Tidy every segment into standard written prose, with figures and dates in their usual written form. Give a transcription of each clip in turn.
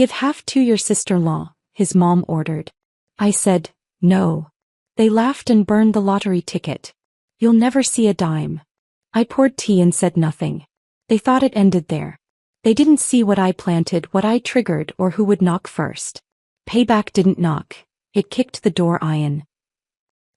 give half to your sister-in-law," his mom ordered. I said, "No." They laughed and burned the lottery ticket. "You'll never see a dime." I poured tea and said nothing. They thought it ended there. They didn't see what I planted, what I triggered, or who would knock first. Payback didn't knock. It kicked the door iron.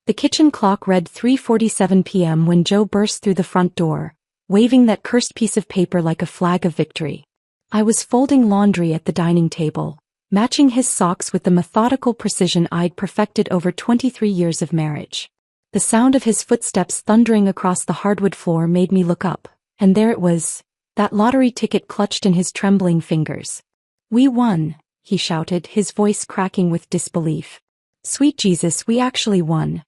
The kitchen clock read 3:47 p.m. when Joe burst through the front door, waving that cursed piece of paper like a flag of victory. I was folding laundry at the dining table, matching his socks with the methodical precision I'd perfected over 23 years of marriage. The sound of his footsteps thundering across the hardwood floor made me look up, and there it was, that lottery ticket clutched in his trembling fingers. "We won," he shouted, his voice cracking with disbelief. "Sweet Jesus, we actually won."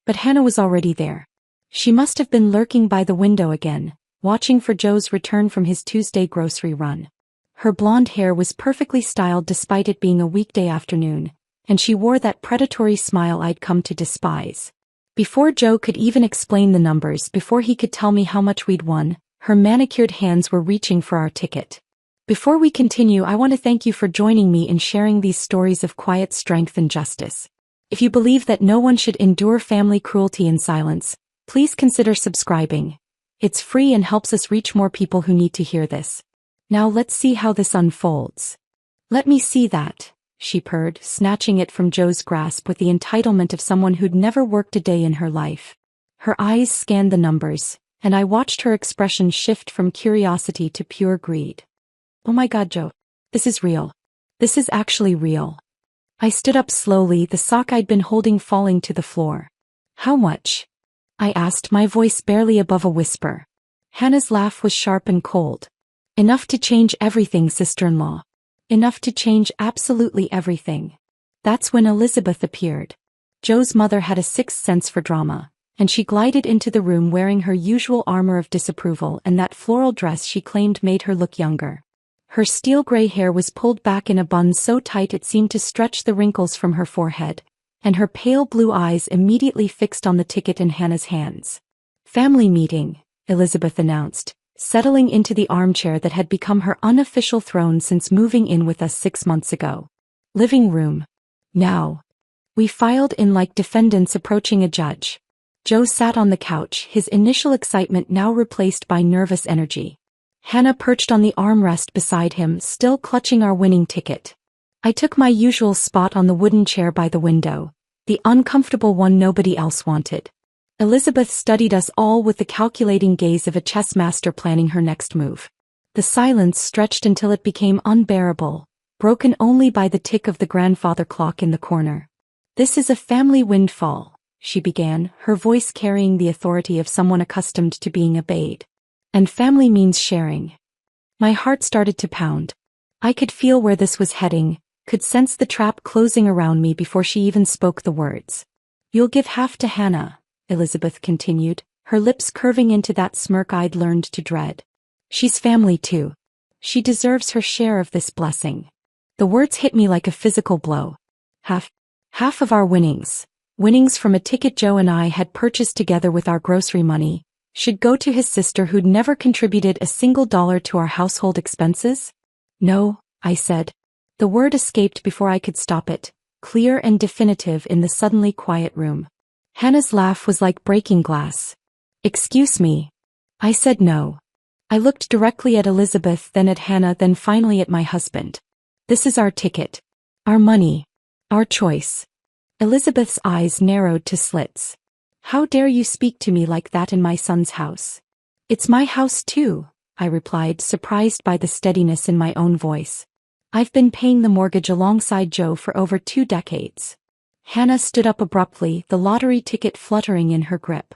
But Hannah was already there. She must have been lurking by the window again, watching for Joe's return from his Tuesday grocery run. Her blonde hair was perfectly styled despite it being a weekday afternoon, and she wore that predatory smile I'd come to despise. Before Joe could even explain the numbers, before he could tell me how much we'd won, her manicured hands were reaching for our ticket. "Before we continue, I want to thank you for joining me in sharing these stories of quiet strength and justice. If you believe that no one should endure family cruelty in silence, please consider subscribing. It's free and helps us reach more people who need to hear this. Now let's see how this unfolds." "Let me see that," she purred, snatching it from Joe's grasp with the entitlement of someone who'd never worked a day in her life. Her eyes scanned the numbers, and I watched her expression shift from curiosity to pure greed. "Oh my God, Joe. This is real. This is actually real." I stood up slowly, the sock I'd been holding falling to the floor. "How much?" I asked, my voice barely above a whisper. Hannah's laugh was sharp and cold. "Enough to change everything, sister-in-law. Enough to change absolutely everything." That's when Elizabeth appeared. Joe's mother had a sixth sense for drama, and she glided into the room wearing her usual armor of disapproval and that floral dress she claimed made her look younger. Her steel-gray hair was pulled back in a bun so tight it seemed to stretch the wrinkles from her forehead, and her pale blue eyes immediately fixed on the ticket in Hannah's hands. "Family meeting," Elizabeth announced, settling into the armchair that had become her unofficial throne since moving in with us 6 months ago. "Living room. Now." We filed in like defendants approaching a judge. Joe sat on the couch, his initial excitement now replaced by nervous energy. Hannah perched on the armrest beside him, still clutching our winning ticket. I took my usual spot on the wooden chair by the window, the uncomfortable one nobody else wanted. Elizabeth studied us all with the calculating gaze of a chess master planning her next move. The silence stretched until it became unbearable, broken only by the tick of the grandfather clock in the corner. "This is a family windfall," she began, her voice carrying the authority of someone accustomed to being obeyed. "And family means sharing." My heart started to pound. I could feel where this was heading, could sense the trap closing around me before she even spoke the words. "You'll give half to Hannah," Elizabeth continued, her lips curving into that smirk I'd learned to dread. "She's family too. She deserves her share of this blessing." The words hit me like a physical blow. Half of our winnings from a ticket Joe and I had purchased together with our grocery money, should go to his sister who'd never contributed a single dollar to our household expenses? "No," I said. The word escaped before I could stop it, clear and definitive in the suddenly quiet room. Hannah's laugh was like breaking glass. "Excuse me." I said no. I looked directly at Elizabeth, then at Hannah, then finally at my husband. "This is our ticket. Our money. Our choice." Elizabeth's eyes narrowed to slits. "How dare you speak to me like that in my son's house?" "It's my house too," I replied, surprised by the steadiness in my own voice. "I've been paying the mortgage alongside Joe for over 2 decades. Hannah stood up abruptly, the lottery ticket fluttering in her grip.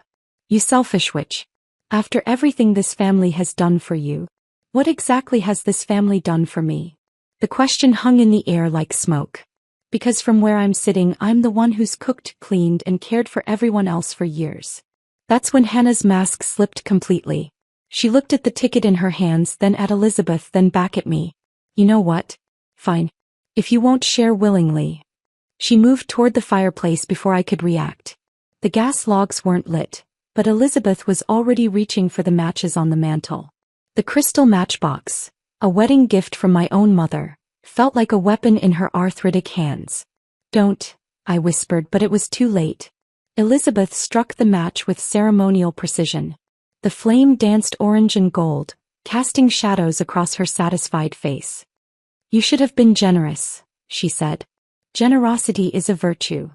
"You selfish witch. After everything this family has done for you, what exactly has this family done for me?" The question hung in the air like smoke. Because from where I'm sitting, I'm the one who's cooked, cleaned, and cared for everyone else for years. That's when Hannah's mask slipped completely. She looked at the ticket in her hands, then at Elizabeth, then back at me. "You know what? Fine. If you won't share willingly." She moved toward the fireplace before I could react. The gas logs weren't lit, but Elizabeth was already reaching for the matches on the mantel. The crystal matchbox, a wedding gift from my own mother, felt like a weapon in her arthritic hands. "Don't," I whispered, but it was too late. Elizabeth struck the match with ceremonial precision. The flame danced orange and gold, casting shadows across her satisfied face. "You should have been generous," she said. "Generosity is a virtue."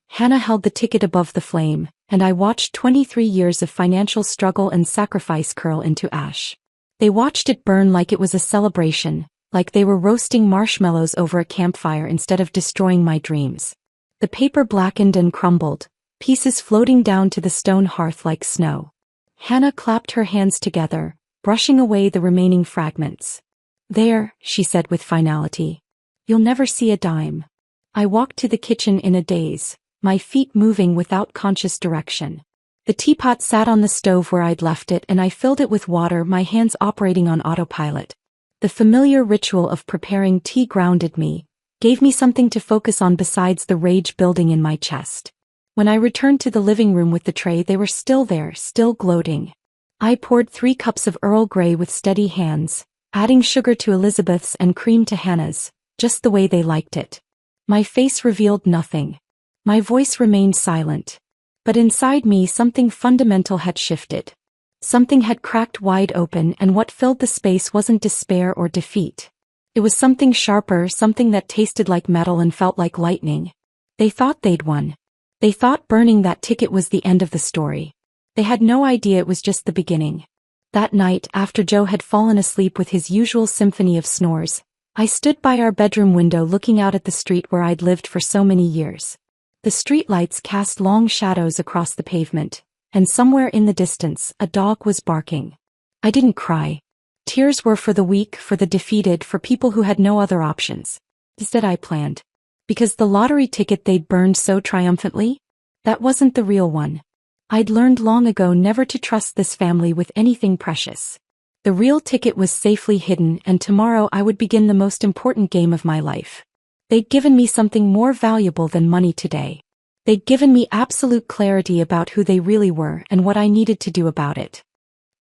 Hannah held the ticket above the flame, and I watched 23 years of financial struggle and sacrifice curl into ash. They watched it burn like it was a celebration, like they were roasting marshmallows over a campfire instead of destroying my dreams. The paper blackened and crumbled, pieces floating down to the stone hearth like snow. Hannah clapped her hands together, brushing away the remaining fragments. "There," she said with finality. "You'll never see a dime." I walked to the kitchen in a daze, my feet moving without conscious direction. The teapot sat on the stove where I'd left it, and I filled it with water, my hands operating on autopilot. The familiar ritual of preparing tea grounded me, gave me something to focus on besides the rage building in my chest. When I returned to the living room with the tray, they were still there, still gloating. I poured 3 cups of Earl Grey with steady hands, adding sugar to Elizabeth's and cream to Hannah's, just the way they liked it. My face revealed nothing. My voice remained silent. But inside me something fundamental had shifted. Something had cracked wide open, and what filled the space wasn't despair or defeat. It was something sharper, something that tasted like metal and felt like lightning. They thought they'd won. They thought burning that ticket was the end of the story. They had no idea it was just the beginning. That night, after Joe had fallen asleep with his usual symphony of snores, I stood by our bedroom window looking out at the street where I'd lived for so many years. The streetlights cast long shadows across the pavement, and somewhere in the distance, a dog was barking. I didn't cry. Tears were for the weak, for the defeated, for people who had no other options. Instead, I planned. Because the lottery ticket they'd burned so triumphantly? That wasn't the real one. I'd learned long ago never to trust this family with anything precious. The real ticket was safely hidden, and tomorrow I would begin the most important game of my life. They'd given me something more valuable than money today. They'd given me absolute clarity about who they really were and what I needed to do about it.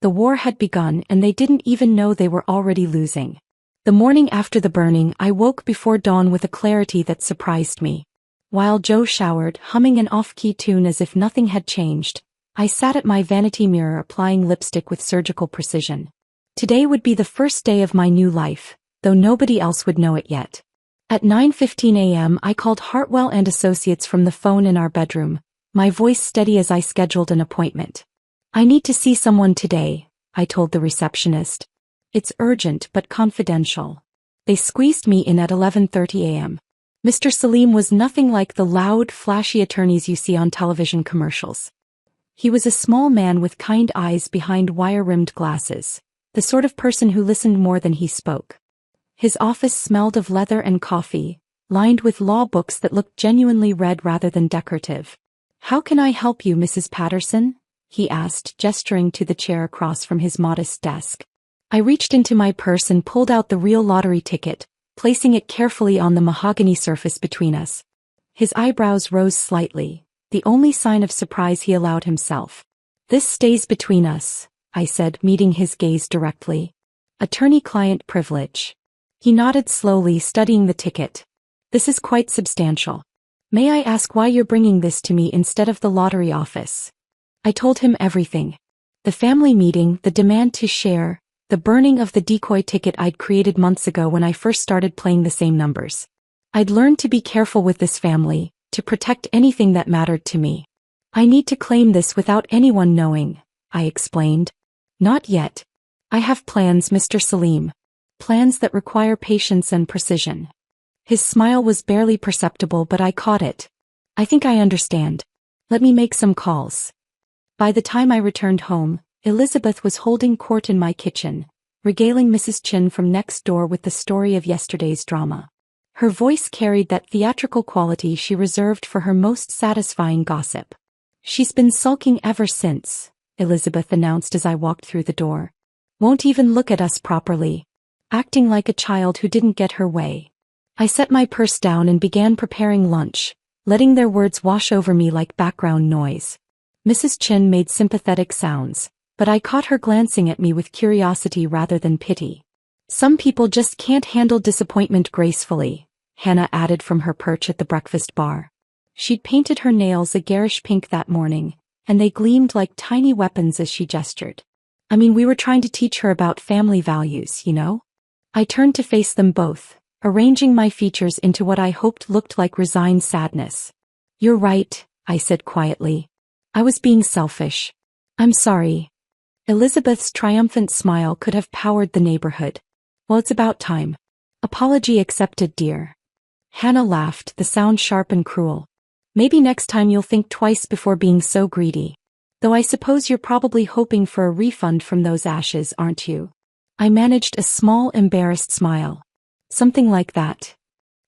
The war had begun, and they didn't even know they were already losing. The morning after the burning, I woke before dawn with a clarity that surprised me. While Joe showered, humming an off-key tune as if nothing had changed, I sat at my vanity mirror applying lipstick with surgical precision. Today would be the first day of my new life, though nobody else would know it yet. At 9:15 a.m. I called Hartwell and Associates from the phone in our bedroom, my voice steady as I scheduled an appointment. "I need to see someone today," I told the receptionist. "It's urgent but confidential." They squeezed me in at 11:30 a.m. Mr. Salim was nothing like the loud, flashy attorneys you see on television commercials. He was a small man with kind eyes behind wire-rimmed glasses, the sort of person who listened more than he spoke. His office smelled of leather and coffee, lined with law books that looked genuinely read rather than decorative. "How can I help you, Mrs. Patterson?" he asked, gesturing to the chair across from his modest desk. I reached into my purse and pulled out the real lottery ticket, placing it carefully on the mahogany surface between us. His eyebrows rose slightly, the only sign of surprise he allowed himself. "This stays between us," I said, meeting his gaze directly. "Attorney-client privilege." He nodded slowly, studying the ticket. "This is quite substantial. May I ask why you're bringing this to me instead of the lottery office?" I told him everything. The family meeting, the demand to share, the burning of the decoy ticket I'd created months ago when I first started playing the same numbers. I'd learned to be careful with this family, to protect anything that mattered to me. "I need to claim this without anyone knowing," I explained. "Not yet. I have plans, Mr. Salim. Plans that require patience and precision." His smile was barely perceptible, but I caught it. "I think I understand. Let me make some calls." By the time I returned home, Elizabeth was holding court in my kitchen, regaling Mrs. Chin from next door with the story of yesterday's drama. Her voice carried that theatrical quality she reserved for her most satisfying gossip. "She's been sulking ever since," Elizabeth announced as I walked through the door. "Won't even look at us properly. Acting like a child who didn't get her way." I set my purse down and began preparing lunch, letting their words wash over me like background noise. Mrs. Chin made sympathetic sounds, but I caught her glancing at me with curiosity rather than pity. Some people just can't handle disappointment gracefully, Hannah added from her perch at the breakfast bar. She'd painted her nails a garish pink that morning, and they gleamed like tiny weapons as she gestured. I mean, we were trying to teach her about family values, you know? I turned to face them both, arranging my features into what I hoped looked like resigned sadness. You're right, I said quietly. I was being selfish. I'm sorry. Elizabeth's triumphant smile could have powered the neighborhood. Well, it's about time. Apology accepted, dear. Hannah laughed, the sound sharp and cruel. Maybe next time you'll think twice before being so greedy. Though I suppose you're probably hoping for a refund from those ashes, aren't you? I managed a small, embarrassed smile. Something like that.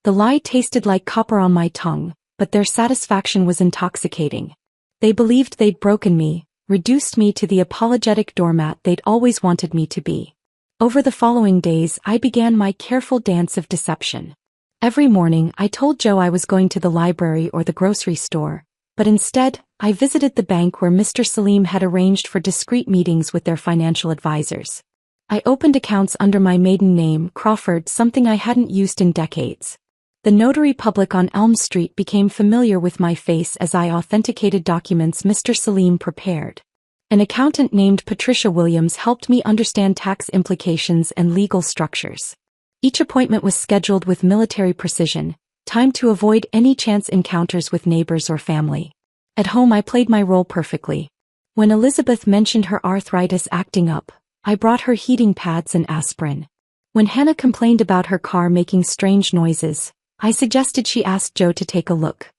The lie tasted like copper on my tongue, but their satisfaction was intoxicating. They believed they'd broken me, reduced me to the apologetic doormat they'd always wanted me to be. Over the following days, I began my careful dance of deception. Every morning, I told Joe I was going to the library or the grocery store, but instead, I visited the bank where Mr. Salim had arranged for discreet meetings with their financial advisors. I opened accounts under my maiden name, Crawford, something I hadn't used in decades. The notary public on Elm Street became familiar with my face as I authenticated documents Mr. Salim prepared. An accountant named Patricia Williams helped me understand tax implications and legal structures. Each appointment was scheduled with military precision, timed to avoid any chance encounters with neighbors or family. At home, I played my role perfectly. When Elizabeth mentioned her arthritis acting up, I brought her heating pads and aspirin. When Hannah complained about her car making strange noises, I suggested she ask Joe to take a look.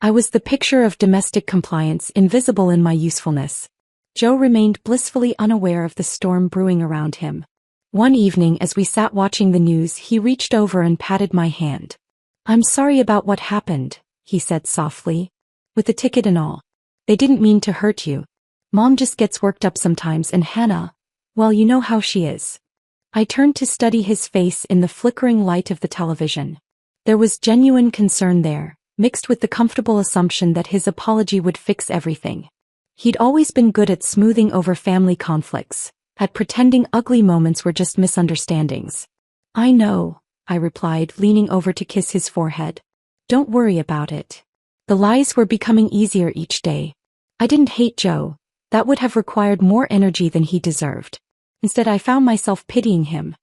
I was the picture of domestic compliance, invisible in my usefulness. Joe remained blissfully unaware of the storm brewing around him. One evening as we sat watching the news, he reached over and patted my hand. I'm sorry about what happened, he said softly. With the ticket and all. They didn't mean to hurt you. Mom just gets worked up sometimes, and Hannah, well, you know how she is. I turned to study his face in the flickering light of the television. There was genuine concern there, mixed with the comfortable assumption that his apology would fix everything. He'd always been good at smoothing over family conflicts, at pretending ugly moments were just misunderstandings. I know, I replied, leaning over to kiss his forehead. Don't worry about it. The lies were becoming easier each day. I didn't hate Joe. That would have required more energy than he deserved. Instead, I found myself pitying him.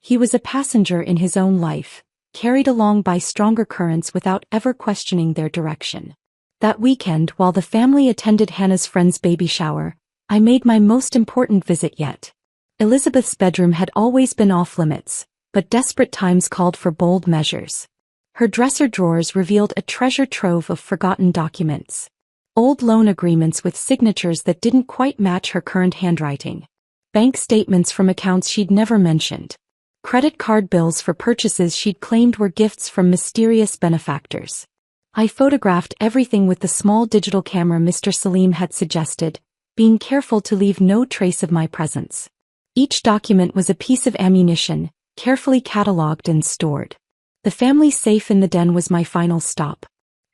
He was a passenger in his own life, carried along by stronger currents without ever questioning their direction. That weekend, while the family attended Hannah's friend's baby shower, I made my most important visit yet. Elizabeth's bedroom had always been off limits, but desperate times called for bold measures. Her dresser drawers revealed a treasure trove of forgotten documents. Old loan agreements with signatures that didn't quite match her current handwriting. Bank statements from accounts she'd never mentioned. Credit card bills for purchases she'd claimed were gifts from mysterious benefactors. I photographed everything with the small digital camera Mr. Salim had suggested, being careful to leave no trace of my presence. Each document was a piece of ammunition, carefully catalogued and stored. The family safe in the den was my final stop.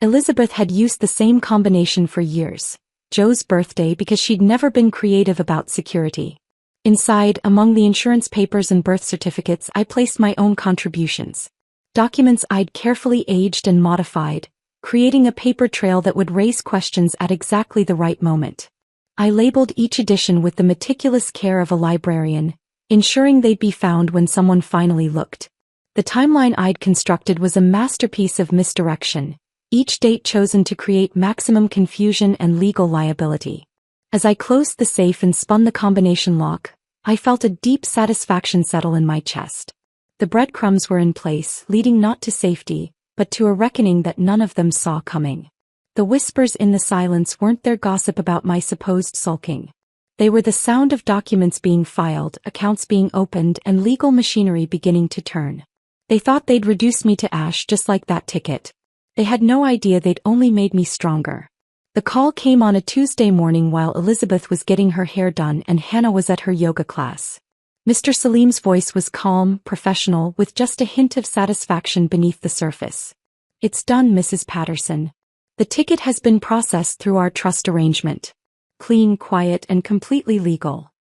Elizabeth had used the same combination for years, Joe's birthday, because she'd never been creative about security. Inside, among the insurance papers and birth certificates, I placed my own contributions. Documents I'd carefully aged and modified, creating a paper trail that would raise questions at exactly the right moment. I labeled each edition with the meticulous care of a librarian, ensuring they'd be found when someone finally looked. The timeline I'd constructed was a masterpiece of misdirection, each date chosen to create maximum confusion and legal liability. As I closed the safe and spun the combination lock, I felt a deep satisfaction settle in my chest. The breadcrumbs were in place, leading not to safety, but to a reckoning that none of them saw coming. The whispers in the silence weren't their gossip about my supposed sulking. They were the sound of documents being filed, accounts being opened, and legal machinery beginning to turn. They thought they'd reduce me to ash just like that ticket. They had no idea they'd only made me stronger. The call came on a Tuesday morning while Elizabeth was getting her hair done and Hannah was at her yoga class. Mr. Salim's voice was calm, professional, with just a hint of satisfaction beneath the surface. It's done, Mrs. Patterson. The ticket has been processed through our trust arrangement. Clean, quiet, and completely legal.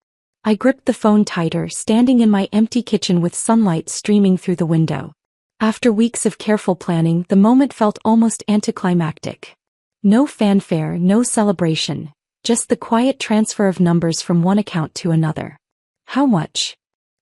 I gripped the phone tighter, standing in my empty kitchen with sunlight streaming through the window. After weeks of careful planning, the moment felt almost anticlimactic. No fanfare, no celebration, just the quiet transfer of numbers from one account to another. How much?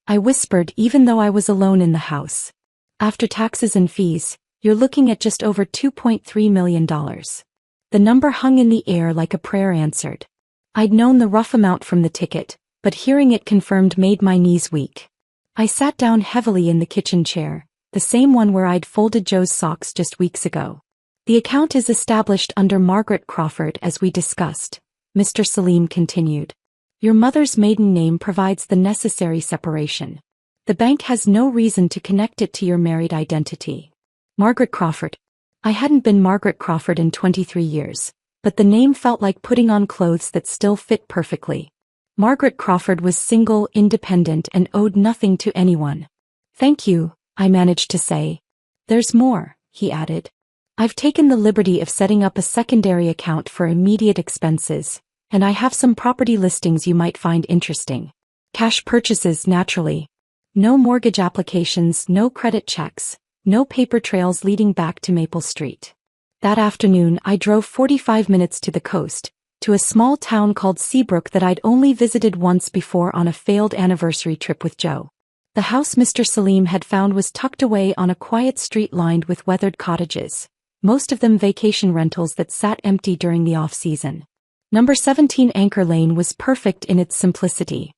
I whispered, even though I was alone in the house. After taxes and fees, you're looking at just over $2.3 million. The number hung in the air like a prayer answered. I'd known the rough amount from the ticket, but hearing it confirmed made my knees weak. I sat down heavily in the kitchen chair, the same one where I'd folded Joe's socks just weeks ago. The account is established under Margaret Crawford, as we discussed, Mr. Salim continued. Your mother's maiden name provides the necessary separation. The bank has no reason to connect it to your married identity. Margaret Crawford. I hadn't been Margaret Crawford in 23 years, but the name felt like putting on clothes that still fit perfectly. Margaret Crawford was single, independent, and owed nothing to anyone. Thank you, I managed to say. There's more, he added. I've taken the liberty of setting up a secondary account for immediate expenses, and I have some property listings you might find interesting. Cash purchases, naturally. No mortgage applications, no credit checks, no paper trails leading back to Maple Street. That afternoon, I drove 45 minutes to the coast, to a small town called Seabrook that I'd only visited once before on a failed anniversary trip with Joe. The house Mr. Salim had found was tucked away on a quiet street lined with weathered cottages, most of them vacation rentals that sat empty during the off-season. Number 17 Anchor Lane was perfect in its simplicity.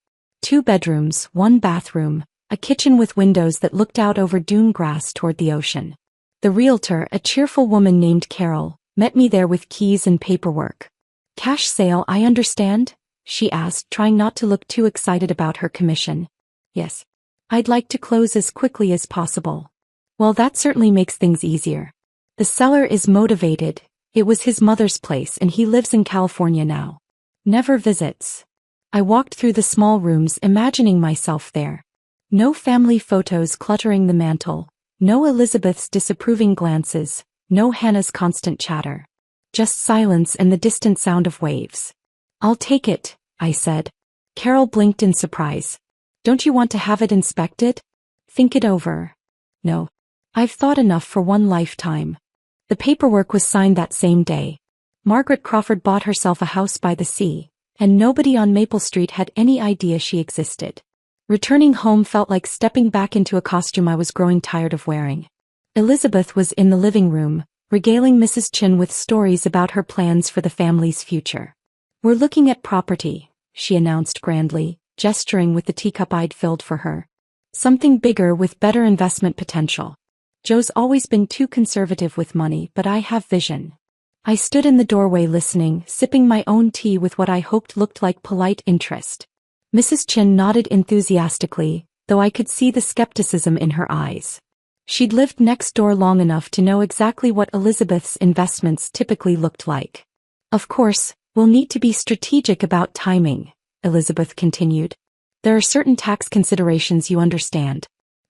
2 bedrooms, 1 bathroom, a kitchen with windows that looked out over dune grass toward the ocean. The realtor, a cheerful woman named Carol, met me there with keys and paperwork. Cash sale, I understand? She asked, trying not to look too excited about her commission. Yes. I'd like to close as quickly as possible. Well, that certainly makes things easier. The seller is motivated. It was his mother's place and he lives in California now. Never visits. I walked through the small rooms, imagining myself there. No family photos cluttering the mantel, no Elizabeth's disapproving glances, no Hannah's constant chatter. Just silence and the distant sound of waves. I'll take it, I said. Carol blinked in surprise. Don't you want to have it inspected? Think it over. No. I've thought enough for one lifetime. The paperwork was signed that same day. Margaret Crawford bought herself a house by the sea, and nobody on Maple Street had any idea she existed. Returning home felt like stepping back into a costume I was growing tired of wearing. Elizabeth was in the living room, regaling Mrs. Chin with stories about her plans for the family's future. We're looking at property, she announced grandly, gesturing with the teacup I'd filled for her. Something bigger with better investment potential. Joe's always been too conservative with money, but I have vision. I stood in the doorway listening, sipping my own tea with what I hoped looked like polite interest. Mrs. Chin nodded enthusiastically, though I could see the skepticism in her eyes. She'd lived next door long enough to know exactly what Elizabeth's investments typically looked like. Of course, we'll need to be strategic about timing, Elizabeth continued. There are certain tax considerations you understand.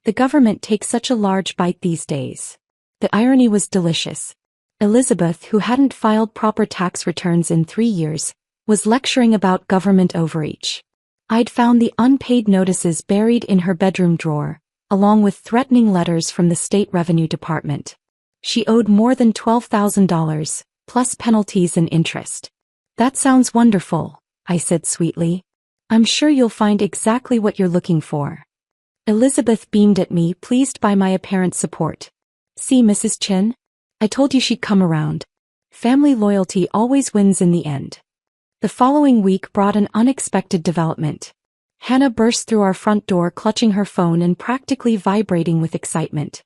The government takes such a large bite these days. The irony was delicious. Elizabeth, who hadn't filed proper tax returns in 3 years, was lecturing about government overreach. I'd found the unpaid notices buried in her bedroom drawer, along with threatening letters from the State Revenue Department. She owed more than $12,000, plus penalties and interest. That sounds wonderful, I said sweetly. I'm sure you'll find exactly what you're looking for. Elizabeth beamed at me, pleased by my apparent support. See, Mrs. Chin? I told you she'd come around. Family loyalty always wins in the end. The following week brought an unexpected development. Hannah burst through our front door clutching her phone and practically vibrating with excitement.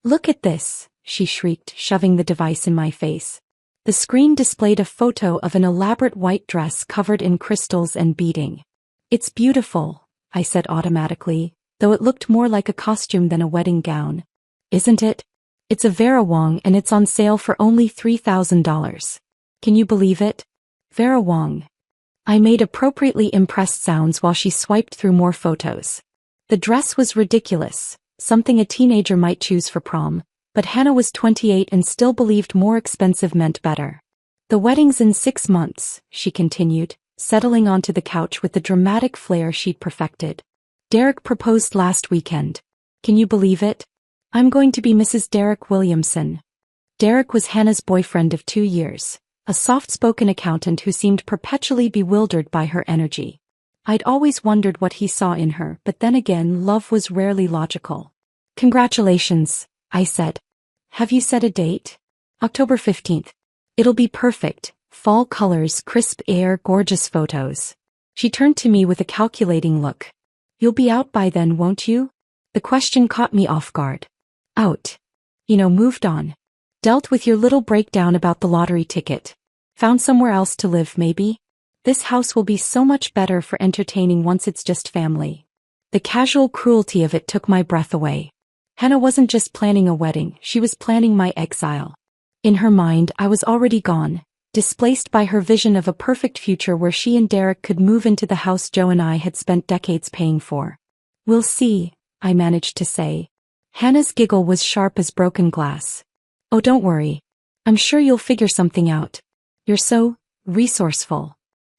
Look at this, she shrieked, shoving the device in my face. The screen displayed a photo of an elaborate white dress covered in crystals and beading. It's beautiful, I said automatically, though it looked more like a costume than a wedding gown. Isn't it? It's a Vera Wang and it's on sale for only $3,000. Can you believe it? Vera Wang. I made appropriately impressed sounds while she swiped through more photos. The dress was ridiculous, something a teenager might choose for prom, but Hannah was 28 and still believed more expensive meant better. The wedding's in 6 months, she continued, settling onto the couch with the dramatic flair she'd perfected. Derek proposed last weekend. Can you believe it? I'm going to be Mrs. Derek Williamson. Derek was Hannah's boyfriend of 2 years, a soft-spoken accountant who seemed perpetually bewildered by her energy. I'd always wondered what he saw in her, but then again, love was rarely logical. Congratulations, I said. Have you set a date? October 15th. It'll be perfect. Fall colors, crisp air, gorgeous photos. She turned to me with a calculating look. You'll be out by then, won't you? The question caught me off guard. Out. Moved on. Dealt with your little breakdown about the lottery ticket. Found somewhere else to live, maybe? This house will be so much better for entertaining once it's just family. The casual cruelty of it took my breath away. Hannah wasn't just planning a wedding, she was planning my exile. In her mind, I was already gone, displaced by her vision of a perfect future where she and Derek could move into the house Joe and I had spent decades paying for. We'll see, I managed to say. Hannah's giggle was sharp as broken glass. Oh, don't worry. I'm sure you'll figure something out. You're so resourceful.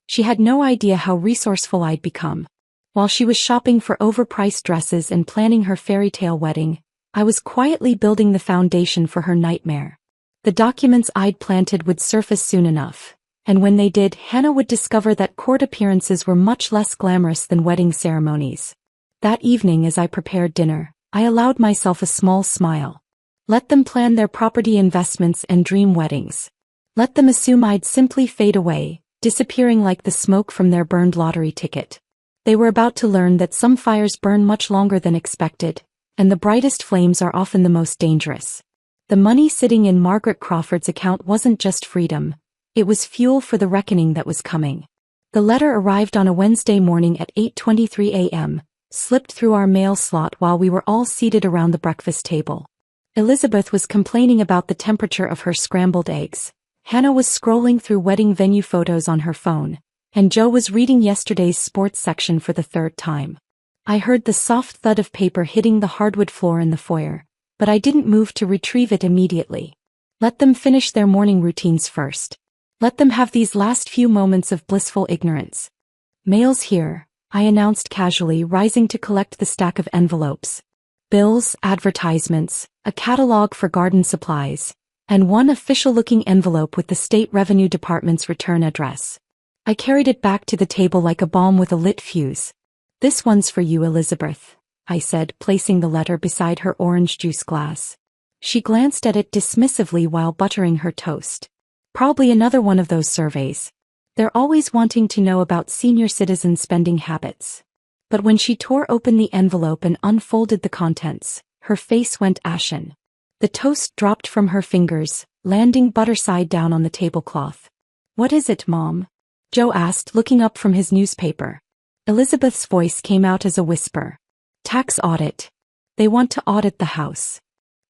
She had no idea how resourceful I'd become. While she was shopping for overpriced dresses and planning her fairy tale wedding, I was quietly building the foundation for her nightmare. The documents I'd planted would surface soon enough, and when they did, Hannah would discover that court appearances were much less glamorous than wedding ceremonies. That evening, as I prepared dinner, I allowed myself a small smile. Let them plan their property investments and dream weddings. Let them assume I'd simply fade away, disappearing like the smoke from their burned lottery ticket. They were about to learn that some fires burn much longer than expected, and the brightest flames are often the most dangerous. The money sitting in Margaret Crawford's account wasn't just freedom, it was fuel for the reckoning that was coming. The letter arrived on a Wednesday morning at 8:23 a.m., slipped through our mail slot while we were all seated around the breakfast table. Elizabeth was complaining about the temperature of her scrambled eggs. Hannah was scrolling through wedding venue photos on her phone, and Joe was reading yesterday's sports section for the third time. I heard the soft thud of paper hitting the hardwood floor in the foyer, but I didn't move to retrieve it immediately. Let them finish their morning routines first. Let them have these last few moments of blissful ignorance. Mail's here, I announced casually, rising to collect the stack of envelopes. Bills, advertisements, a catalog for garden supplies, and one official-looking envelope with the State Revenue Department's return address. I carried it back to the table like a bomb with a lit fuse. This one's for you, Elizabeth, I said, placing the letter beside her orange juice glass. She glanced at it dismissively while buttering her toast. Probably another one of those surveys. They're always wanting to know about senior citizen spending habits. But when she tore open the envelope and unfolded the contents, her face went ashen. The toast dropped from her fingers, landing butter side down on the tablecloth. What is it, Mom? Joe asked, looking up from his newspaper. Elizabeth's voice came out as a whisper. Tax audit. They want to audit the house.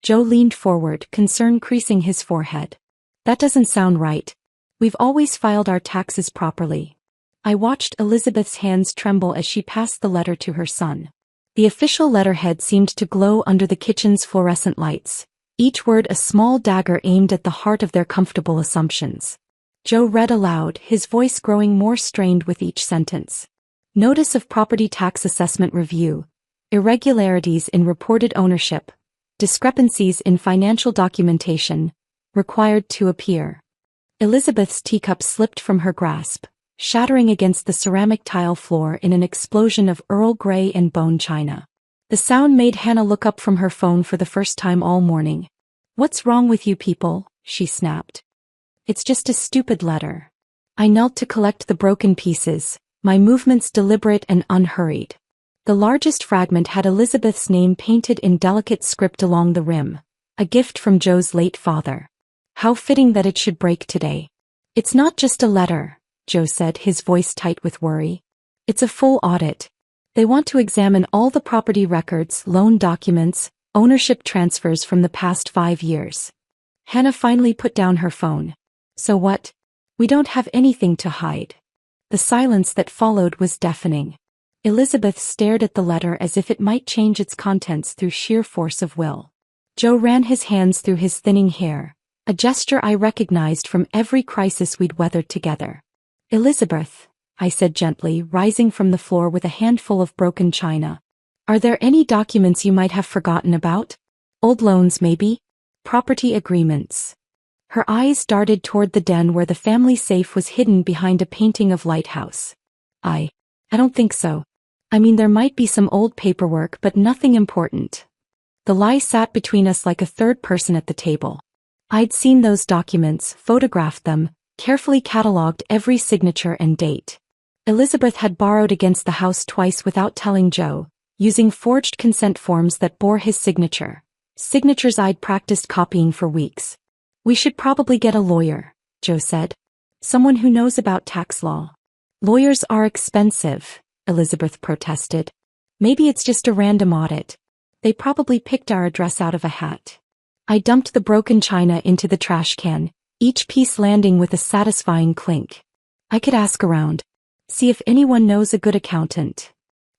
Joe leaned forward, concern creasing his forehead. That doesn't sound right. We've always filed our taxes properly. I watched Elizabeth's hands tremble as she passed the letter to her son. The official letterhead seemed to glow under the kitchen's fluorescent lights, each word a small dagger aimed at the heart of their comfortable assumptions. Joe read aloud, his voice growing more strained with each sentence. Notice of Property Tax Assessment Review. Irregularities in reported ownership. Discrepancies in financial documentation. Required to appear. Elizabeth's teacup slipped from her grasp, shattering against the ceramic tile floor in an explosion of Earl Grey and bone china. The sound made Hannah look up from her phone for the first time all morning. What's wrong with you people? She snapped. It's just a stupid letter. I knelt to collect the broken pieces, my movements deliberate and unhurried. The largest fragment had Elizabeth's name painted in delicate script along the rim, a gift from Joe's late father. How fitting that it should break today. It's not just a letter, Joe said, his voice tight with worry. It's a full audit. They want to examine all the property records, loan documents, ownership transfers from the past 5 years. Hannah finally put down her phone. So what? We don't have anything to hide. The silence that followed was deafening. Elizabeth stared at the letter as if it might change its contents through sheer force of will. Joe ran his hands through his thinning hair, a gesture I recognized from every crisis we'd weathered together. Elizabeth, I said gently, rising from the floor with a handful of broken china. Are there any documents you might have forgotten about? Old loans, maybe? Property agreements. Her eyes darted toward the den where the family safe was hidden behind a painting of Lighthouse. I don't think so. I mean, there might be some old paperwork, but nothing important. The lie sat between us like a third person at the table. I'd seen those documents, photographed them, carefully catalogued every signature and date. Elizabeth had borrowed against the house twice without telling Joe, using forged consent forms that bore his signature. Signatures I'd practiced copying for weeks. We should probably get a lawyer, Joe said. Someone who knows about tax law. Lawyers are expensive, Elizabeth protested. Maybe it's just a random audit. They probably picked our address out of a hat. I dumped the broken china into the trash can, each piece landing with a satisfying clink. I could ask around. See if anyone knows a good accountant.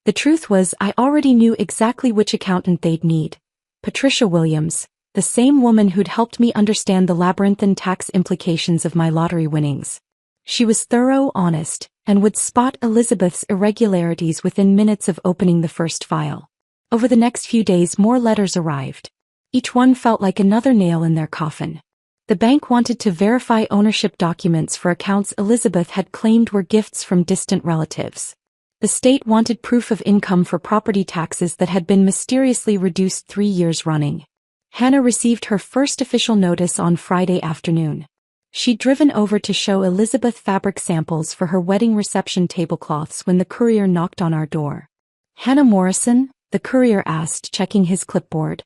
The truth was, I already knew exactly which accountant they'd need. Patricia Williams, the same woman who'd helped me understand the labyrinthine tax implications of my lottery winnings. She was thorough, honest, and would spot Elizabeth's irregularities within minutes of opening the first file. Over the next few days, more letters arrived. Each one felt like another nail in their coffin. The bank wanted to verify ownership documents for accounts Elizabeth had claimed were gifts from distant relatives. The state wanted proof of income for property taxes that had been mysteriously reduced 3 years running. Hannah received her first official notice on Friday afternoon. She'd driven over to show Elizabeth fabric samples for her wedding reception tablecloths when the courier knocked on our door. Hannah Morrison? The courier asked, checking his clipboard.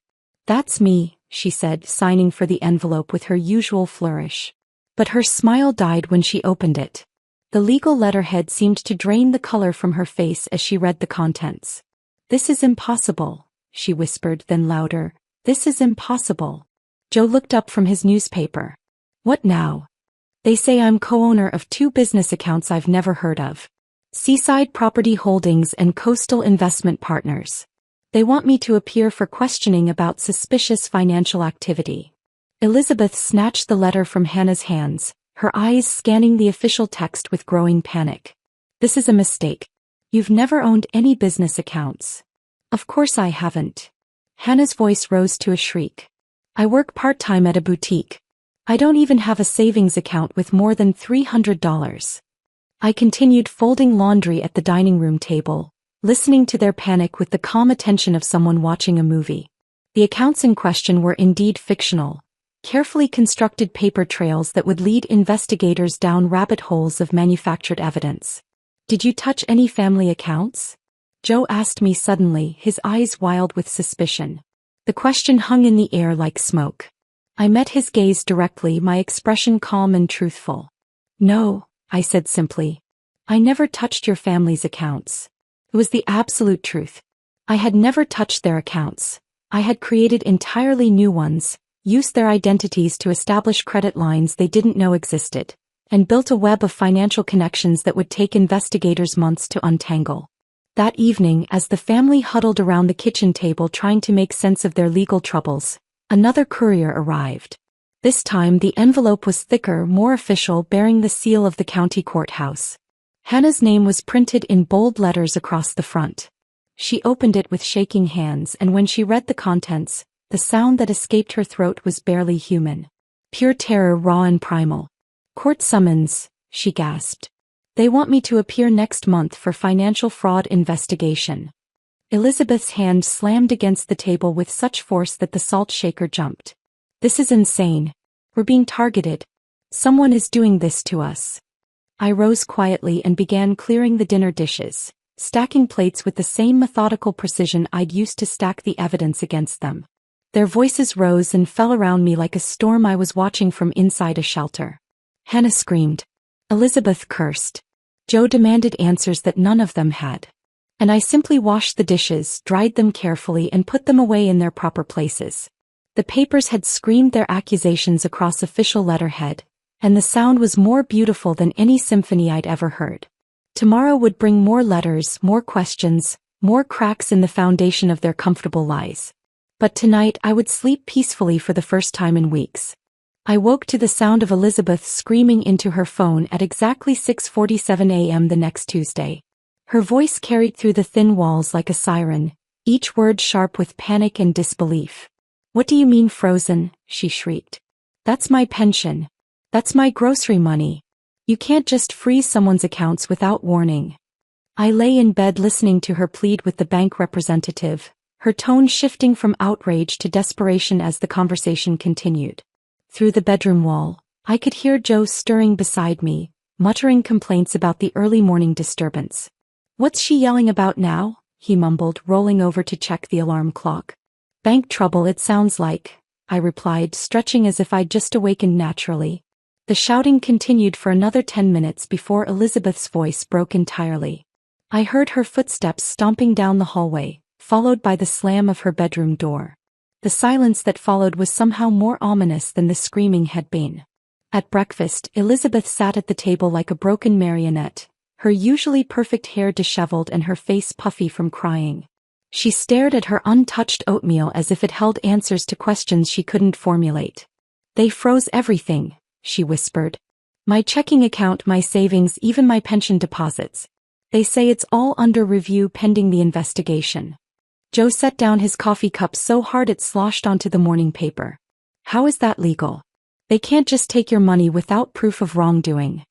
That's me, she said, signing for the envelope with her usual flourish. But her smile died when she opened it. The legal letterhead seemed to drain the color from her face as she read the contents. This is impossible, she whispered, then louder. This is impossible. Joe looked up from his newspaper. What now? They say I'm co-owner of 2 business accounts I've never heard of. Seaside Property Holdings and Coastal Investment Partners. They want me to appear for questioning about suspicious financial activity. Elizabeth snatched the letter from Hannah's hands, her eyes scanning the official text with growing panic. This is a mistake. You've never owned any business accounts. Of course I haven't. Hannah's voice rose to a shriek. I work part-time at a boutique. I don't even have a savings account with more than $300. I continued folding laundry at the dining room table, listening to their panic with the calm attention of someone watching a movie. The accounts in question were indeed fictional, carefully constructed paper trails that would lead investigators down rabbit holes of manufactured evidence. Did you touch any family accounts? Joe asked me suddenly, his eyes wild with suspicion. The question hung in the air like smoke. I met his gaze directly, my expression calm and truthful. No, I said simply. I never touched your family's accounts. It was the absolute truth. I had never touched their accounts. I had created entirely new ones, used their identities to establish credit lines they didn't know existed, and built a web of financial connections that would take investigators months to untangle. That evening, as the family huddled around the kitchen table trying to make sense of their legal troubles, another courier arrived. This time the envelope was thicker, more official, bearing the seal of the county courthouse. Hannah's name was printed in bold letters across the front. She opened it with shaking hands, and when she read the contents, the sound that escaped her throat was barely human. Pure terror, raw and primal. Court summons, she gasped. They want me to appear next month for financial fraud investigation. Elizabeth's hand slammed against the table with such force that the salt shaker jumped. This is insane. We're being targeted. Someone is doing this to us. I rose quietly and began clearing the dinner dishes, stacking plates with the same methodical precision I'd used to stack the evidence against them. Their voices rose and fell around me like a storm I was watching from inside a shelter. Hannah screamed. Elizabeth cursed. Joe demanded answers that none of them had. And I simply washed the dishes, dried them carefully, and put them away in their proper places. The papers had screamed their accusations across official letterhead, and the sound was more beautiful than any symphony I'd ever heard. Tomorrow would bring more letters, more questions, more cracks in the foundation of their comfortable lies. But tonight I would sleep peacefully for the first time in weeks. I woke to the sound of Elizabeth screaming into her phone at exactly 6:47 a.m. the next Tuesday. Her voice carried through the thin walls like a siren, each word sharp with panic and disbelief. "What do you mean frozen?" she shrieked. "That's my pension. That's my grocery money. You can't just freeze someone's accounts without warning." I lay in bed listening to her plead with the bank representative, her tone shifting from outrage to desperation as the conversation continued. Through the bedroom wall, I could hear Joe stirring beside me, muttering complaints about the early morning disturbance. "What's she yelling about now?" he mumbled, rolling over to check the alarm clock. "Bank trouble, it sounds like," I replied, stretching as if I'd just awakened naturally. The shouting continued for another 10 minutes before Elizabeth's voice broke entirely. I heard her footsteps stomping down the hallway, followed by the slam of her bedroom door. The silence that followed was somehow more ominous than the screaming had been. At breakfast, Elizabeth sat at the table like a broken marionette, her usually perfect hair disheveled and her face puffy from crying. She stared at her untouched oatmeal as if it held answers to questions she couldn't formulate. "They froze everything," she whispered. "My checking account, my savings, even my pension deposits. They say it's all under review pending the investigation." Joe set down his coffee cup so hard it sloshed onto the morning paper. "How is that legal? They can't just take your money without proof of wrongdoing."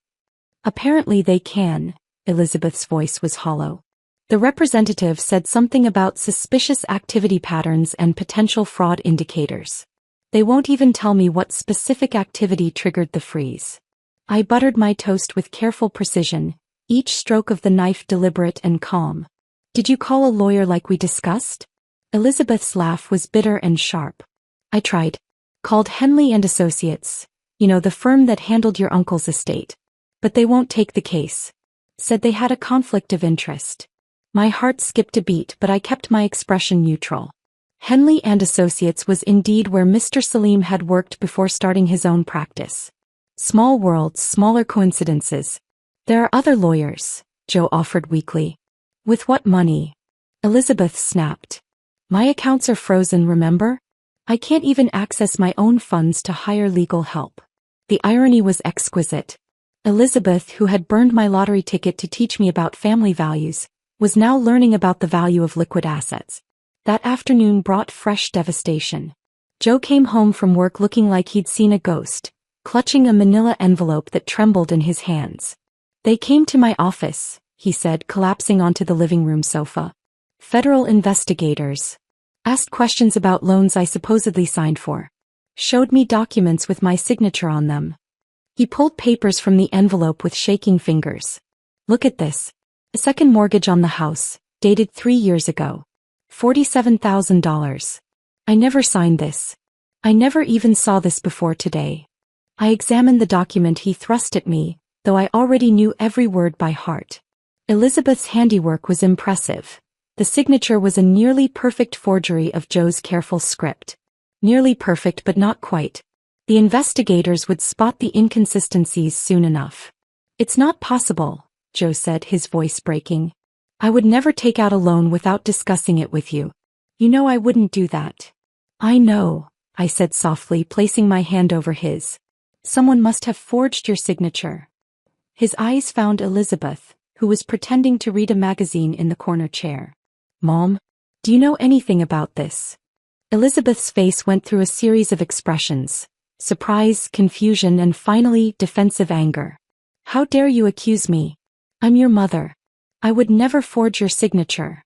"Apparently they can." Elizabeth's voice was hollow. "The representative said something about suspicious activity patterns and potential fraud indicators. They won't even tell me what specific activity triggered the freeze." I buttered my toast with careful precision, each stroke of the knife deliberate and calm. "Did you call a lawyer like we discussed?" Elizabeth's laugh was bitter and sharp. "I tried. Called Henley and Associates, you know, the firm that handled your uncle's estate. But they won't take the case. Said they had a conflict of interest." My heart skipped a beat, but I kept my expression neutral. Henley and Associates was indeed where Mr. Salim had worked before starting his own practice. Small worlds, smaller coincidences. "There are other lawyers," Joe offered weakly. "With what money?" Elizabeth snapped. "My accounts are frozen, remember? I can't even access my own funds to hire legal help." The irony was exquisite. Elizabeth, who had burned my lottery ticket to teach me about family values, was now learning about the value of liquid assets. That afternoon brought fresh devastation. Joe came home from work looking like he'd seen a ghost, clutching a manila envelope that trembled in his hands. "They came to my office," he said, collapsing onto the living room sofa. "Federal investigators. Asked questions about loans I supposedly signed for. Showed me documents with my signature on them." He pulled papers from the envelope with shaking fingers. "Look at this. A second mortgage on the house, dated 3 years ago. $47,000. I never signed this. I never even saw this before today." I examined the document he thrust at me, though I already knew every word by heart. Elizabeth's handiwork was impressive. The signature was a nearly perfect forgery of Joe's careful script. Nearly perfect, but not quite. The investigators would spot the inconsistencies soon enough. "It's not possible," Joe said, his voice breaking. "I would never take out a loan without discussing it with you. You know I wouldn't do that." "I know," I said softly, placing my hand over his. "Someone must have forged your signature." His eyes found Elizabeth, who was pretending to read a magazine in the corner chair. "Mom, do you know anything about this?" Elizabeth's face went through a series of expressions: surprise, confusion, and finally, defensive anger. "How dare you accuse me? I'm your mother. I would never forge your signature."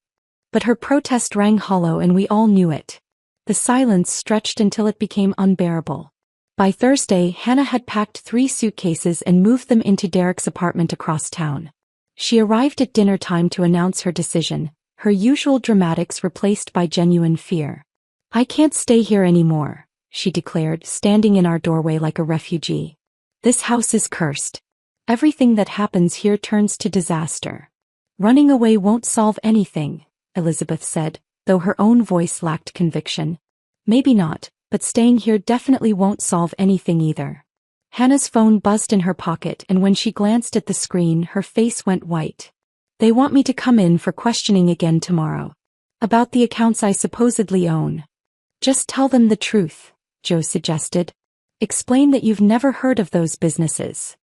But her protest rang hollow and we all knew it. The silence stretched until it became unbearable. By Thursday, Hannah had packed 3 suitcases and moved them into Derek's apartment across town. She arrived at dinner time to announce her decision, her usual dramatics replaced by genuine fear. "I can't stay here anymore," she declared, standing in our doorway like a refugee. "This house is cursed. Everything that happens here turns to disaster." "Running away won't solve anything," Elizabeth said, though her own voice lacked conviction. "Maybe not, but staying here definitely won't solve anything either." Hannah's phone buzzed in her pocket, and when she glanced at the screen, her face went white. "They want me to come in for questioning again tomorrow. About the accounts I supposedly own." "Just tell them the truth," Joe suggested. Explain that you've never heard of those businesses.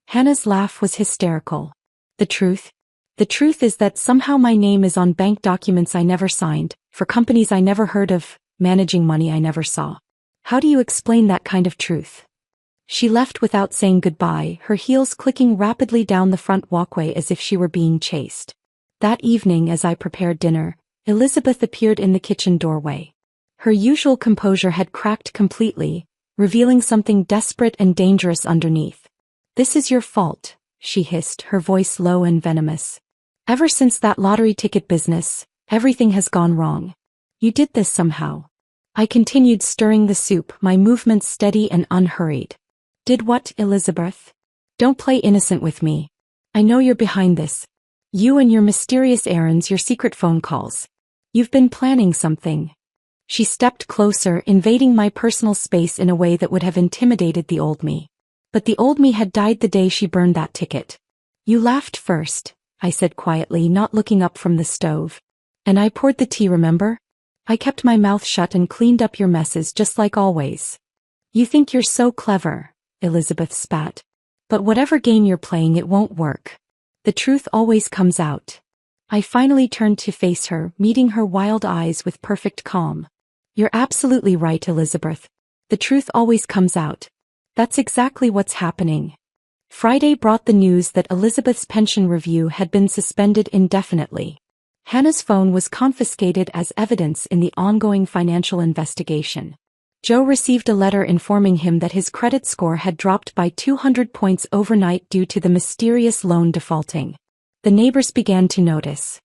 Hannah's laugh was hysterical. The truth? The truth is that somehow my name is on bank documents I never signed, for companies I never heard of, managing money I never saw. How do you explain that kind of truth? She left without saying goodbye, her heels clicking rapidly down the front walkway as if she were being chased. That evening, as I prepared dinner, Elizabeth appeared in the kitchen doorway. Her usual composure had cracked completely, revealing something desperate and dangerous underneath. "This is your fault," she hissed, her voice low and venomous. "Ever since that lottery ticket business, everything has gone wrong. You did this somehow." I continued stirring the soup, my movements steady and unhurried. "Did what, Elizabeth? Don't play innocent with me. I know you're behind this. You and your mysterious errands, your secret phone calls. You've been planning something." She stepped closer, invading my personal space in a way that would have intimidated the old me. But the old me had died the day she burned that ticket. "You laughed first," I said quietly, not looking up from the stove. "And I poured the tea, remember? I kept my mouth shut and cleaned up your messes just like always." "You think you're so clever," Elizabeth spat. "But whatever game you're playing, it won't work. The truth always comes out." I finally turned to face her, meeting her wild eyes with perfect calm. "You're absolutely right, Elizabeth. The truth always comes out. That's exactly what's happening." Friday brought the news that Elizabeth's pension review had been suspended indefinitely. Hannah's phone was confiscated as evidence in the ongoing financial investigation. Joe received a letter informing him that his credit score had dropped by 200 points overnight due to the mysterious loan defaulting. The neighbors began to notice.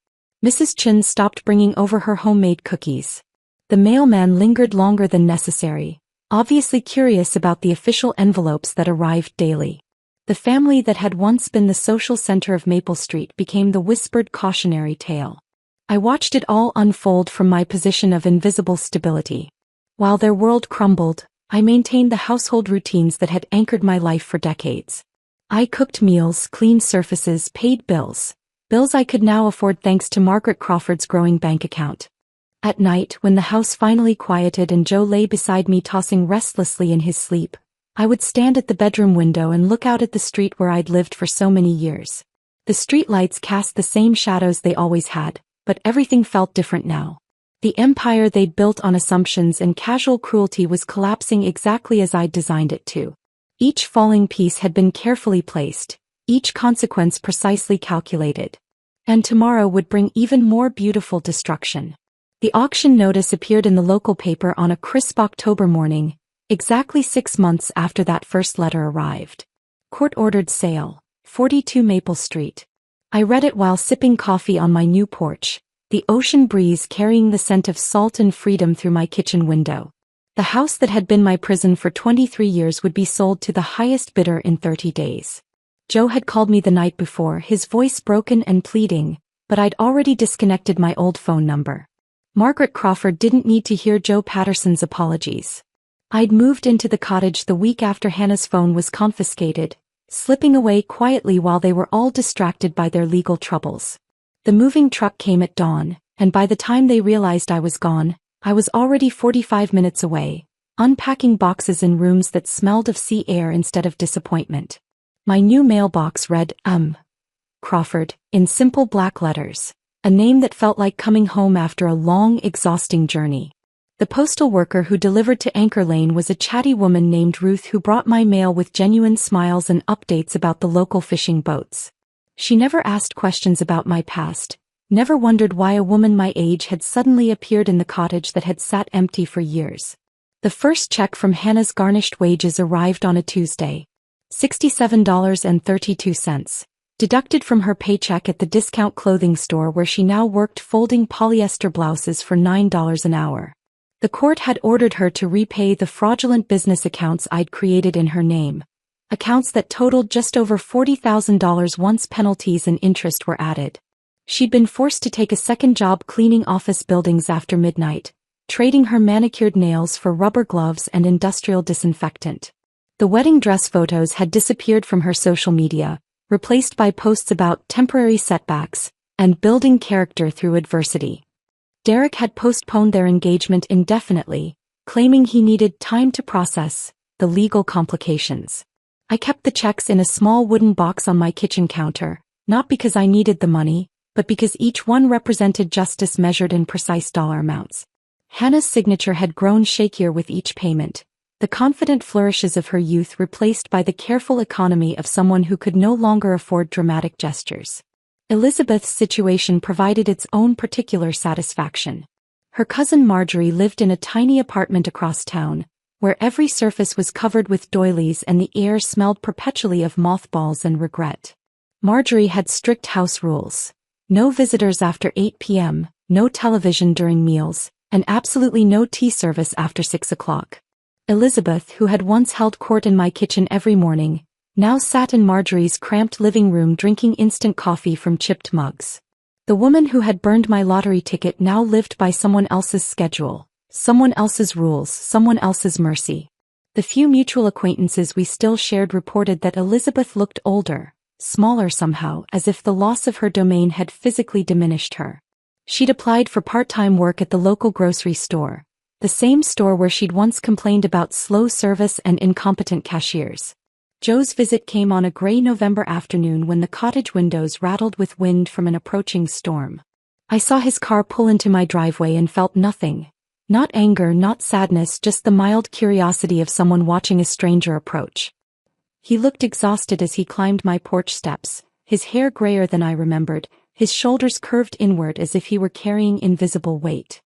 Mrs. Chin stopped bringing over her homemade cookies. The mailman lingered longer than necessary, obviously curious about the official envelopes that arrived daily. The family that had once been the social center of Maple Street became the whispered cautionary tale. I watched it all unfold from my position of invisible stability. While their world crumbled, I maintained the household routines that had anchored my life for decades. I cooked meals, cleaned surfaces, paid bills. Bills I could now afford thanks to Margaret Crawford's growing bank account. At night, when the house finally quieted and Joe lay beside me tossing restlessly in his sleep, I would stand at the bedroom window and look out at the street where I'd lived for so many years. The street lights cast the same shadows they always had, but everything felt different now. The empire they'd built on assumptions and casual cruelty was collapsing exactly as I'd designed it to. Each falling piece had been carefully placed, each consequence precisely calculated. And tomorrow would bring even more beautiful destruction. The auction notice appeared in the local paper on a crisp October morning, exactly 6 months after that first letter arrived. Court-ordered sale, 42 Maple Street. I read it while sipping coffee on my new porch, the ocean breeze carrying the scent of salt and freedom through my kitchen window. The house that had been my prison for 23 years would be sold to the highest bidder in 30 days. Joe had called me the night before, his voice broken and pleading, but I'd already disconnected my old phone number. Margaret Crawford didn't need to hear Joe Patterson's apologies. I'd moved into the cottage the week after Hannah's phone was confiscated, slipping away quietly while they were all distracted by their legal troubles. The moving truck came at dawn, and by the time they realized I was gone, I was already 45 minutes away, unpacking boxes in rooms that smelled of sea air instead of disappointment. My new mailbox read, Crawford, in simple black letters. A name that felt like coming home after a long, exhausting journey. The postal worker who delivered to Anchor Lane was a chatty woman named Ruth who brought my mail with genuine smiles and updates about the local fishing boats. She never asked questions about my past, never wondered why a woman my age had suddenly appeared in the cottage that had sat empty for years. The first check from Hannah's garnished wages arrived on a Tuesday. $67.32. Deducted from her paycheck at the discount clothing store where she now worked folding polyester blouses for $9 an hour. The court had ordered her to repay the fraudulent business accounts I'd created in her name, accounts that totaled just over $40,000 once penalties and interest were added. She'd been forced to take a second job cleaning office buildings after midnight, trading her manicured nails for rubber gloves and industrial disinfectant. The wedding dress photos had disappeared from her social media, replaced by posts about temporary setbacks and building character through adversity. Derek had postponed their engagement indefinitely, claiming he needed time to process, the legal complications. I kept the checks in a small wooden box on my kitchen counter, not because I needed the money, but because each one represented justice measured in precise dollar amounts. Hannah's signature had grown shakier with each payment, the confident flourishes of her youth replaced by the careful economy of someone who could no longer afford dramatic gestures. Elizabeth's situation provided its own particular satisfaction. Her cousin Marjorie lived in a tiny apartment across town, where every surface was covered with doilies and the air smelled perpetually of mothballs and regret. Marjorie had strict house rules. No visitors after 8 p.m., no television during meals, and absolutely no tea service after 6 o'clock. Elizabeth, who had once held court in my kitchen every morning, now sat in Marjorie's cramped living room drinking instant coffee from chipped mugs. The woman who had burned my lottery ticket now lived by someone else's schedule, someone else's rules, someone else's mercy. The few mutual acquaintances we still shared reported that Elizabeth looked older, smaller somehow, as if the loss of her domain had physically diminished her. She'd applied for part-time work at the local grocery store, the same store where she'd once complained about slow service and incompetent cashiers. Joe's visit came on a gray November afternoon when the cottage windows rattled with wind from an approaching storm. I saw his car pull into my driveway and felt nothing. Not anger, not sadness, just the mild curiosity of someone watching a stranger approach. He looked exhausted as he climbed my porch steps, his hair grayer than I remembered, his shoulders curved inward as if he were carrying invisible weight.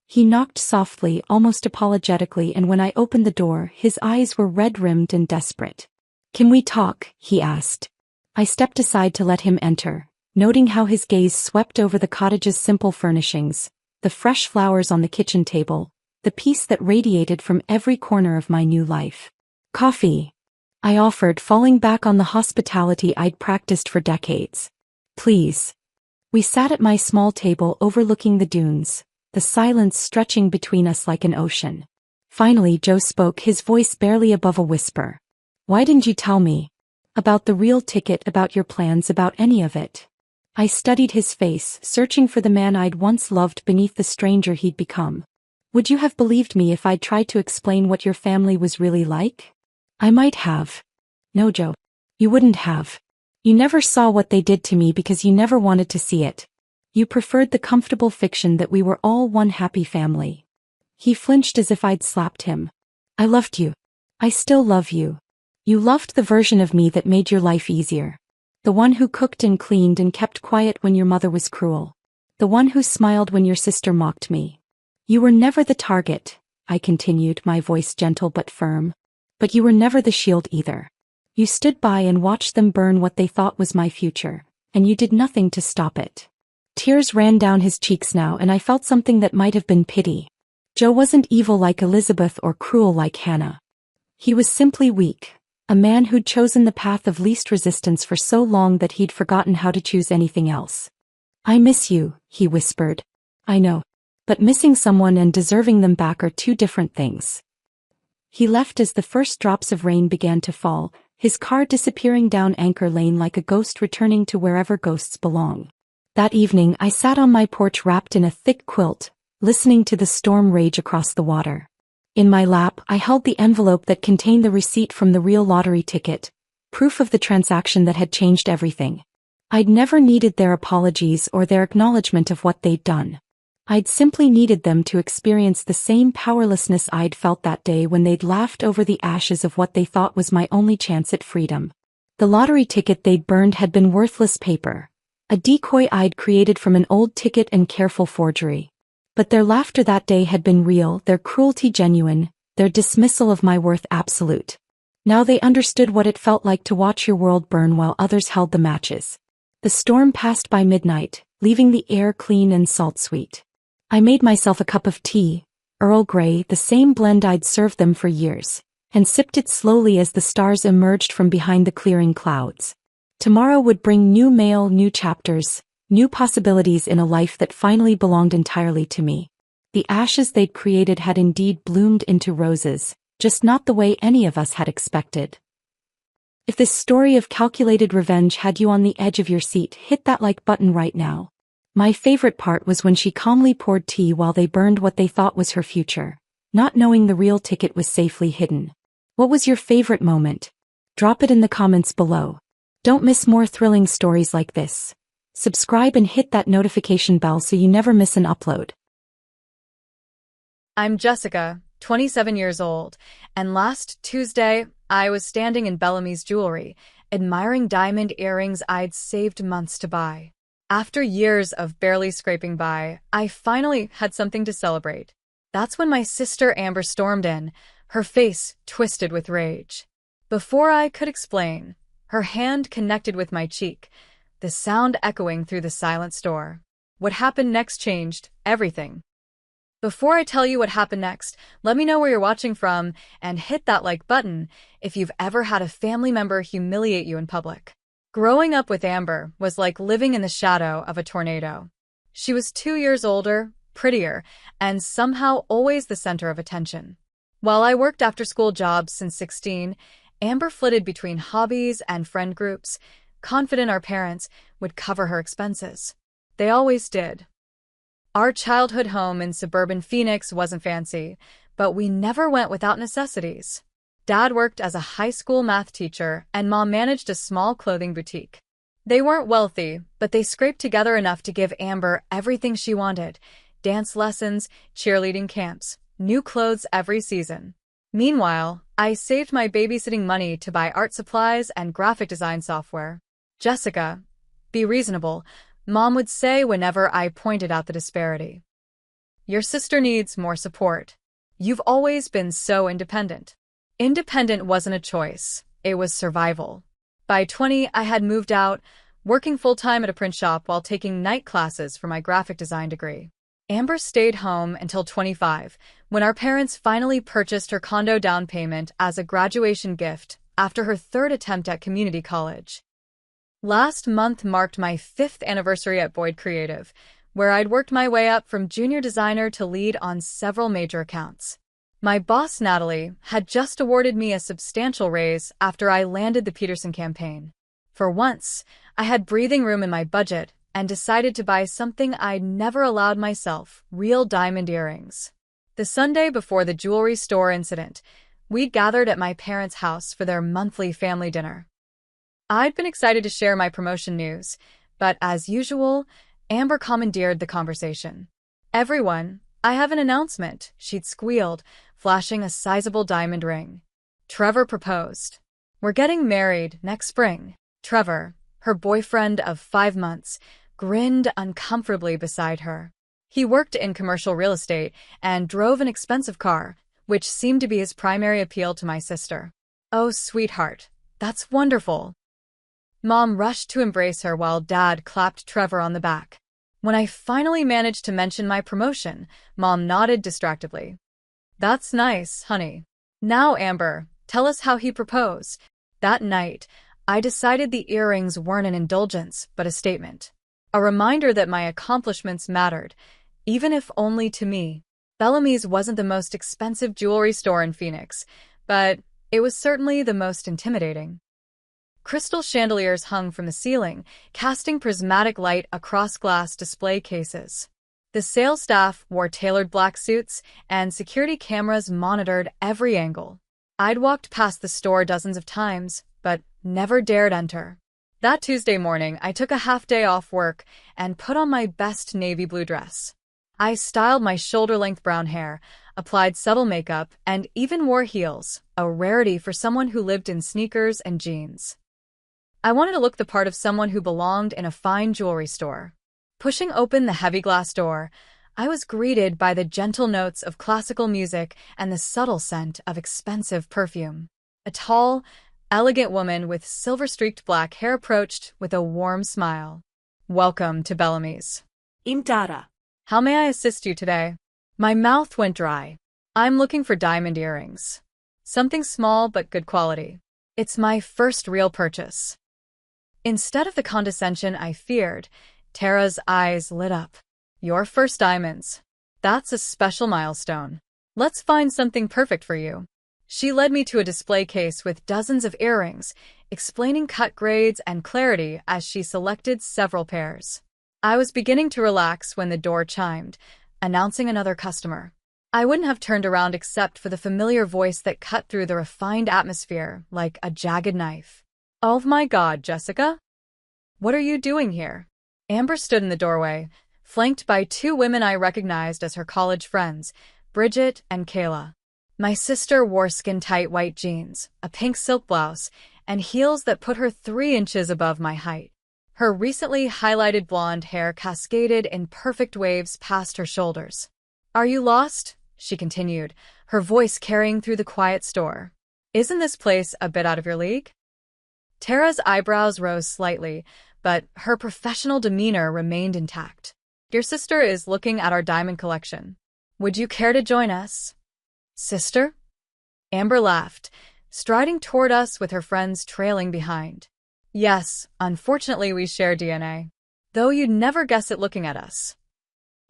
He knocked softly, almost apologetically, and when I opened the door, his eyes were red-rimmed and desperate. "Can we talk?" he asked. I stepped aside to let him enter, noting how his gaze swept over the cottage's simple furnishings, the fresh flowers on the kitchen table, the peace that radiated from every corner of my new life. "Coffee," I offered, falling back on the hospitality I'd practiced for decades. "Please." We sat at my small table overlooking the dunes, the silence stretching between us like an ocean. Finally Joe spoke, his voice barely above a whisper. "Why didn't you tell me? About the real ticket, about your plans, about any of it?" I studied his face, searching for the man I'd once loved beneath the stranger he'd become. "Would you have believed me if I'd tried to explain what your family was really like?" "I might have." "No, Joe. You wouldn't have. You never saw what they did to me because you never wanted to see it. You preferred the comfortable fiction that we were all one happy family." He flinched as if I'd slapped him. "I loved you. I still love you. You loved the version of me that made your life easier. The one who cooked and cleaned and kept quiet when your mother was cruel. The one who smiled when your sister mocked me. You were never the target," I continued, my voice gentle but firm. "But you were never the shield either. You stood by and watched them burn what they thought was my future, and you did nothing to stop it." Tears ran down his cheeks now, and I felt something that might have been pity. Joe wasn't evil like Elizabeth or cruel like Hannah. He was simply weak, a man who'd chosen the path of least resistance for so long that he'd forgotten how to choose anything else. "I miss you," he whispered. "I know. But missing someone and deserving them back are two different things." He left as the first drops of rain began to fall, his car disappearing down Anchor Lane like a ghost returning to wherever ghosts belong. That evening I sat on my porch wrapped in a thick quilt, listening to the storm rage across the water. In my lap I held the envelope that contained the receipt from the real lottery ticket, proof of the transaction that had changed everything. I'd never needed their apologies or their acknowledgement of what they'd done. I'd simply needed them to experience the same powerlessness I'd felt that day when they'd laughed over the ashes of what they thought was my only chance at freedom. The lottery ticket they'd burned had been worthless paper, a decoy I'd created from an old ticket and careful forgery. But their laughter that day had been real, their cruelty genuine, their dismissal of my worth absolute. Now they understood what it felt like to watch your world burn while others held the matches. The storm passed by midnight, leaving the air clean and salt-sweet. I made myself a cup of tea, Earl Grey, the same blend I'd served them for years, and sipped it slowly as the stars emerged from behind the clearing clouds. Tomorrow would bring new mail, new chapters, new possibilities in a life that finally belonged entirely to me. The ashes they'd created had indeed bloomed into roses, just not the way any of us had expected. If this story of calculated revenge had you on the edge of your seat, hit that like button right now. My favorite part was when she calmly poured tea while they burned what they thought was her future, not knowing the real ticket was safely hidden. What was your favorite moment? Drop it in the comments below. Don't miss more thrilling stories like this. Subscribe and hit that notification bell so you never miss an upload. I'm Jessica, 27 years old, and last Tuesday, I was standing in Bellamy's Jewelry, admiring diamond earrings I'd saved months to buy. After years of barely scraping by, I finally had something to celebrate. That's when my sister Amber stormed in, her face twisted with rage. Before I could explain, her hand connected with my cheek, the sound echoing through the silent store. What happened next changed everything. Before I tell you what happened next, let me know where you're watching from and hit that like button if you've ever had a family member humiliate you in public. Growing up with Amber was like living in the shadow of a tornado. She was 2 years older, prettier, and somehow always the center of attention. While I worked after-school jobs since 16, Amber flitted between hobbies and friend groups, confident our parents would cover her expenses. They always did. Our childhood home in suburban Phoenix wasn't fancy, but we never went without necessities. Dad worked as a high school math teacher, and Mom managed a small clothing boutique. They weren't wealthy, but they scraped together enough to give Amber everything she wanted: dance lessons, cheerleading camps, new clothes every season. Meanwhile, I saved my babysitting money to buy art supplies and graphic design software. Jessica, be reasonable, Mom would say whenever I pointed out the disparity. Your sister needs more support. You've always been so independent. Independent wasn't a choice, it was survival. By 20, I had moved out, working full-time at a print shop while taking night classes for my graphic design degree. Amber stayed home until 25, when our parents finally purchased her condo down payment as a graduation gift after her third attempt at community college. Last month marked my 5th anniversary at Boyd Creative, where I'd worked my way up from junior designer to lead on several major accounts. My boss, Natalie, had just awarded me a substantial raise after I landed the Peterson campaign. For once, I had breathing room in my budget and decided to buy something I'd never allowed myself: real diamond earrings. The Sunday before the jewelry store incident, we gathered at my parents' house for their monthly family dinner. I'd been excited to share my promotion news, but as usual, Amber commandeered the conversation. "Everyone, I have an announcement," she'd squealed, flashing a sizable diamond ring. Trevor proposed. "We're getting married next spring." Trevor, her boyfriend of 5 months, grinned uncomfortably beside her. He worked in commercial real estate and drove an expensive car, which seemed to be his primary appeal to my sister. "Oh, sweetheart, that's wonderful." Mom rushed to embrace her while Dad clapped Trevor on the back. When I finally managed to mention my promotion, Mom nodded distractedly. "That's nice, honey. Now, Amber, tell us how he proposed." That night, I decided the earrings weren't an indulgence, but a statement. A reminder that my accomplishments mattered, even if only to me. Bellamy's wasn't the most expensive jewelry store in Phoenix, but it was certainly the most intimidating. Crystal chandeliers hung from the ceiling, casting prismatic light across glass display cases. The sales staff wore tailored black suits, and security cameras monitored every angle. I'd walked past the store dozens of times, but never dared enter. That Tuesday morning, I took a half-day off work and put on my best navy blue dress. I styled my shoulder-length brown hair, applied subtle makeup, and even wore heels, a rarity for someone who lived in sneakers and jeans. I wanted to look the part of someone who belonged in a fine jewelry store. Pushing open the heavy glass door, I was greeted by the gentle notes of classical music and the subtle scent of expensive perfume. A tall, elegant woman with silver-streaked black hair approached with a warm smile. "Welcome to Bellamy's. I'm Dara. How may I assist you today?" My mouth went dry. "I'm looking for diamond earrings. Something small but good quality. It's my first real purchase." Instead of the condescension I feared, Tara's eyes lit up. "Your first diamonds. That's a special milestone. Let's find something perfect for you." She led me to a display case with dozens of earrings, explaining cut grades and clarity as she selected several pairs. I was beginning to relax when the door chimed, announcing another customer. I wouldn't have turned around except for the familiar voice that cut through the refined atmosphere like a jagged knife. Oh my God, Jessica? What are you doing here? Amber stood in the doorway, flanked by two women I recognized as her college friends, Bridget and Kayla. My sister wore skin-tight white jeans, a pink silk blouse, and heels that put her 3 inches above my height. Her recently highlighted blonde hair cascaded in perfect waves past her shoulders. Are you lost? She continued, her voice carrying through the quiet store. Isn't this place a bit out of your league? Tara's eyebrows rose slightly, but her professional demeanor remained intact. Your sister is looking at our diamond collection. Would you care to join us? Sister? Amber laughed, striding toward us with her friends trailing behind. Yes, unfortunately we share DNA. Though you'd never guess it looking at us.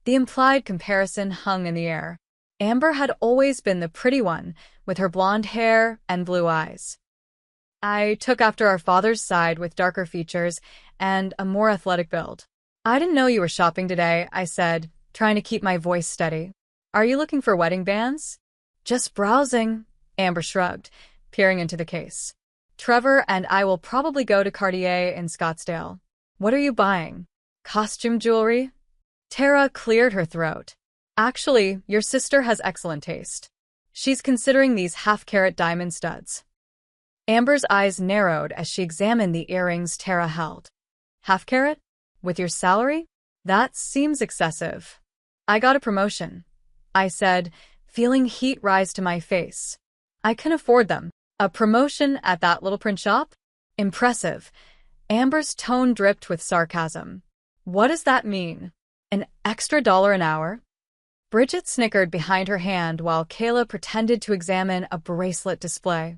The implied comparison hung in the air. Amber had always been the pretty one, with her blonde hair and blue eyes. I took after our father's side with darker features and a more athletic build. I didn't know you were shopping today, I said, trying to keep my voice steady. Are you looking for wedding bands? Just browsing, Amber shrugged, peering into the case. Trevor and I will probably go to Cartier in Scottsdale. What are you buying? Costume jewelry? Tara cleared her throat. Actually, your sister has excellent taste. She's considering these half-carat diamond studs. Amber's eyes narrowed as she examined the earrings Tara held. Half-carat? With your salary? That seems excessive. I got a promotion, I said, feeling heat rise to my face. I can afford them. A promotion at that little print shop? Impressive. Amber's tone dripped with sarcasm. What does that mean? An extra $1 an hour? Bridget snickered behind her hand while Kayla pretended to examine a bracelet display.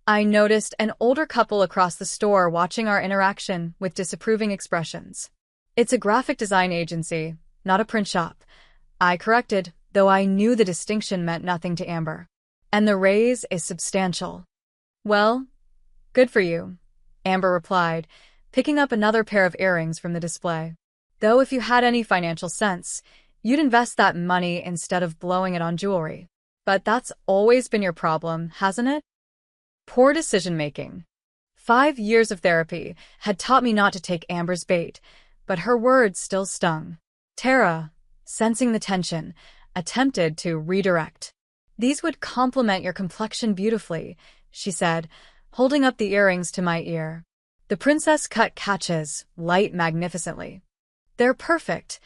I noticed an older couple across the store watching our interaction with disapproving expressions. It's a graphic design agency, not a print shop. I corrected, though I knew the distinction meant nothing to Amber. And the raise is substantial. Well, good for you, Amber replied, picking up another pair of earrings from the display. Though if you had any financial sense, you'd invest that money instead of blowing it on jewelry. But that's always been your problem, hasn't it? Poor decision-making. 5 years of therapy had taught me not to take Amber's bait, but her words still stung. Tara, sensing the tension, attempted to redirect. These would complement your complexion beautifully, she said, holding up the earrings to my ear. The princess-cut catches light magnificently. They're perfect,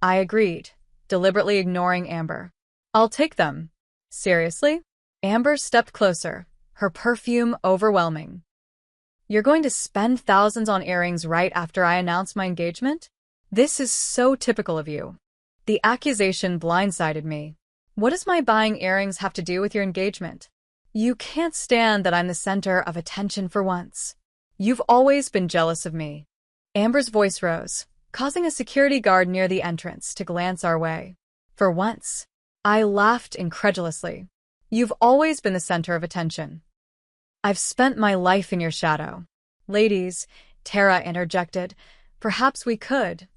I agreed, deliberately ignoring Amber. I'll take them. Seriously? Amber stepped closer, her perfume overwhelming. You're going to spend thousands on earrings right after I announce my engagement? This is so typical of you. The accusation blindsided me. What does my buying earrings have to do with your engagement? You can't stand that I'm the center of attention for once. You've always been jealous of me. Amber's voice rose, causing a security guard near the entrance to glance our way. For once, I laughed incredulously. You've always been the center of attention. I've spent my life in your shadow. Ladies, Tara interjected, perhaps we could.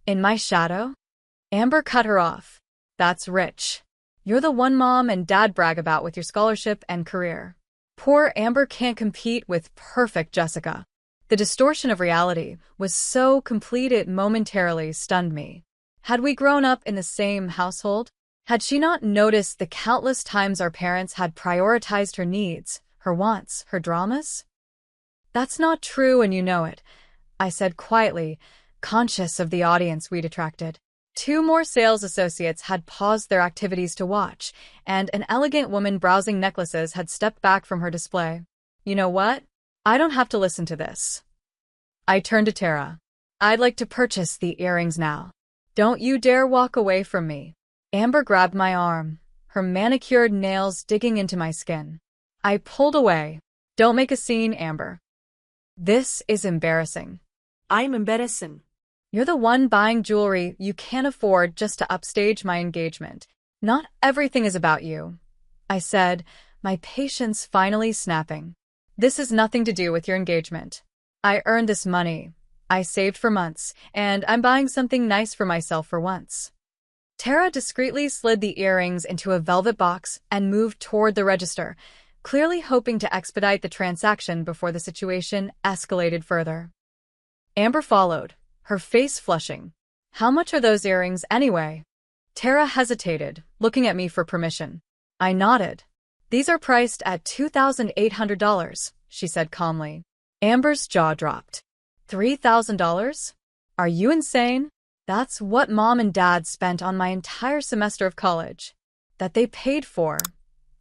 In my shadow? Amber cut her off. That's rich. You're the one mom and dad brag about with your scholarship and career. Poor Amber can't compete with perfect Jessica. The distortion of reality was so complete it momentarily stunned me. Had we grown up in the same household? Had she not noticed the countless times our parents had prioritized her needs, her wants, her dramas? That's not true and you know it, I said quietly, conscious of the audience we'd attracted. 2 more sales associates had paused their activities to watch, and an elegant woman browsing necklaces had stepped back from her display. You know what? I don't have to listen to this. I turned to Tara. I'd like to purchase the earrings now. Don't you dare walk away from me. Amber grabbed my arm, her manicured nails digging into my skin. I pulled away. Don't make a scene, Amber. This is embarrassing. I'm embarrassing. You're the one buying jewelry you can't afford just to upstage my engagement. Not everything is about you, I said, my patience finally snapping. This has nothing to do with your engagement. I earned this money. I saved for months, and I'm buying something nice for myself for once. Tara discreetly slid the earrings into a velvet box and moved toward the register, clearly hoping to expedite the transaction before the situation escalated further. Amber followed, her face flushing. "How much are those earrings anyway?" Tara hesitated, looking at me for permission. I nodded. "These are priced at $2,800, she said calmly. Amber's jaw dropped. $3,000? Are you insane? That's what Mom and Dad spent on my entire semester of college. That they paid for.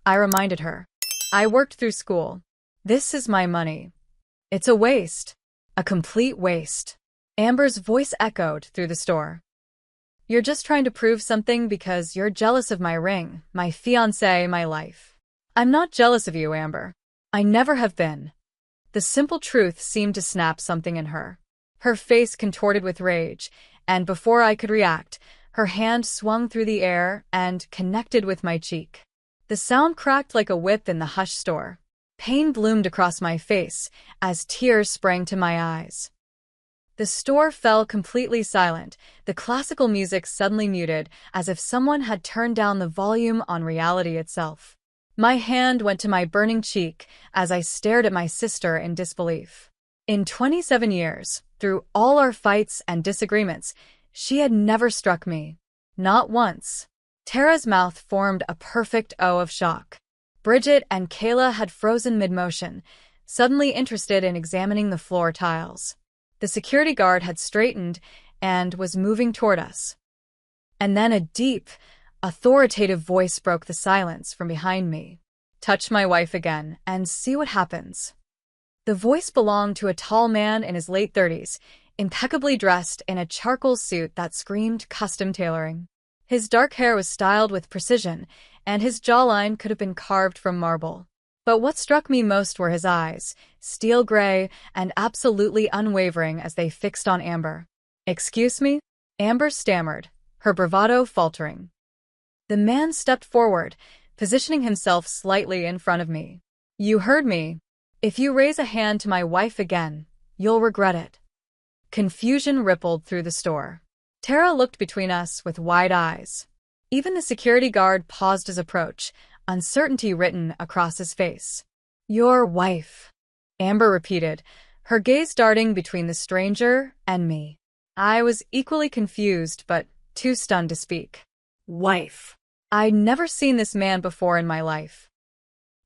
I reminded her. I worked through school. This is my money. It's a waste. A complete waste. Amber's voice echoed through the store. You're just trying to prove something because you're jealous of my ring, my fiancé, my life. I'm not jealous of you, Amber. I never have been. The simple truth seemed to snap something in her. Her face contorted with rage, and before I could react, her hand swung through the air and connected with my cheek. The sound cracked like a whip in the hushed store. Pain bloomed across my face as tears sprang to my eyes. The store fell completely silent, the classical music suddenly muted, as if someone had turned down the volume on reality itself. My hand went to my burning cheek as I stared at my sister in disbelief. In 27 years, through all our fights and disagreements, she had never struck me. Not once. Tara's mouth formed a perfect O of shock. Bridget and Kayla had frozen mid-motion, suddenly interested in examining the floor tiles. The security guard had straightened and was moving toward us. And then a deep, authoritative voice broke the silence from behind me. Touch my wife again and see what happens. The voice belonged to a tall man in his late 30s, impeccably dressed in a charcoal suit that screamed custom tailoring. His dark hair was styled with precision, and his jawline could have been carved from marble. But what struck me most were his eyes, steel gray and absolutely unwavering as they fixed on Amber. "Excuse me?" Amber stammered, her bravado faltering. The man stepped forward, positioning himself slightly in front of me. "You heard me. If you raise a hand to my wife again, you'll regret it." Confusion rippled through the store. Tara looked between us with wide eyes. Even the security guard paused his approach, uncertainty written across his face. "Your wife," Amber repeated, her gaze darting between the stranger and me. I was equally confused, but too stunned to speak. Wife. I'd never seen this man before in my life.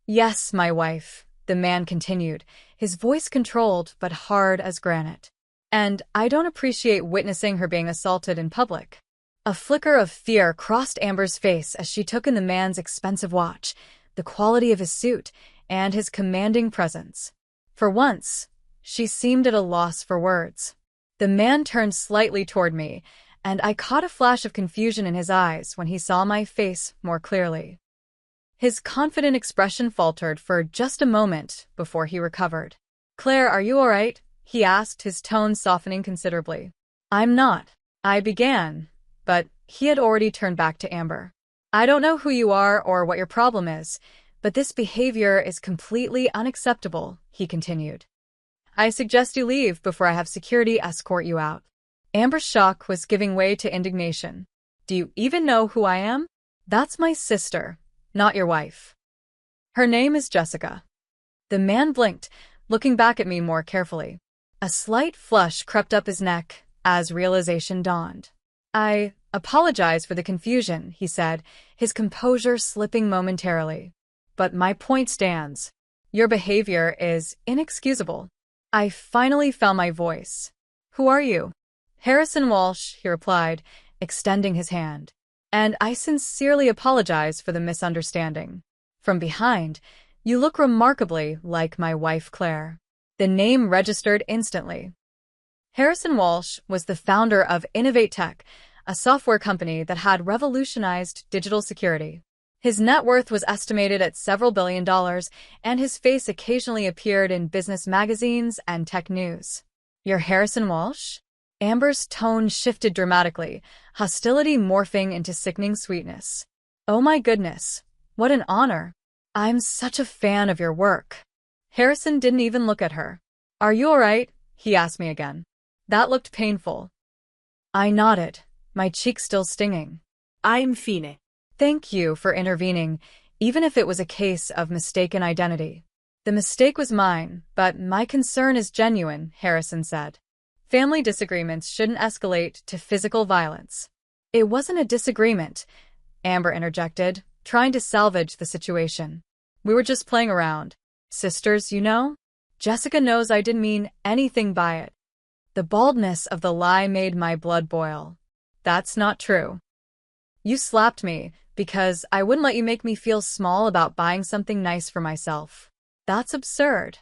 "Yes, my wife," the man continued, his voice controlled but hard as granite. "And I don't appreciate witnessing her being assaulted in public." A flicker of fear crossed Amber's face as she took in the man's expensive watch, the quality of his suit, and his commanding presence. For once, she seemed at a loss for words. The man turned slightly toward me, and I caught a flash of confusion in his eyes when he saw my face more clearly. His confident expression faltered for just a moment before he recovered. "Claire, are you all right?" he asked, his tone softening considerably. "I'm not," I began, but he had already turned back to Amber. "I don't know who you are or what your problem is, but this behavior is completely unacceptable," he continued. "I suggest you leave before I have security escort you out." Amber's shock was giving way to indignation. "Do you even know who I am? That's my sister, not your wife. Her name is Jessica." The man blinked, looking back at me more carefully. A slight flush crept up his neck as realization dawned. "I apologize for the confusion," he said, his composure slipping momentarily. "But my point stands. Your behavior is inexcusable." I finally found my voice. "Who are you?" "Harrison Walsh," he replied, extending his hand. "And I sincerely apologize for the misunderstanding. From behind, you look remarkably like my wife Claire." The name registered instantly. Harrison Walsh was the founder of Innovate Tech, a software company that had revolutionized digital security. His net worth was estimated at several $billions, and his face occasionally appeared in business magazines and tech news. "You're Harrison Walsh?" Amber's tone shifted dramatically, hostility morphing into sickening sweetness. "Oh my goodness, what an honor. I'm such a fan of your work." Harrison didn't even look at her. "Are you all right?" he asked me again. That looked painful. I nodded, my cheek still stinging. infine. Thank you for intervening, even if it was a case of mistaken identity. The mistake was mine, but my concern is genuine, Harrison said. Family disagreements shouldn't escalate to physical violence. It wasn't a disagreement, Amber interjected, trying to salvage the situation. We were just playing around. Sisters, you know? Jessica knows I didn't mean anything by it. The baldness of the lie made my blood boil. That's not true. You slapped me because I wouldn't let you make me feel small about buying something nice for myself. That's absurd.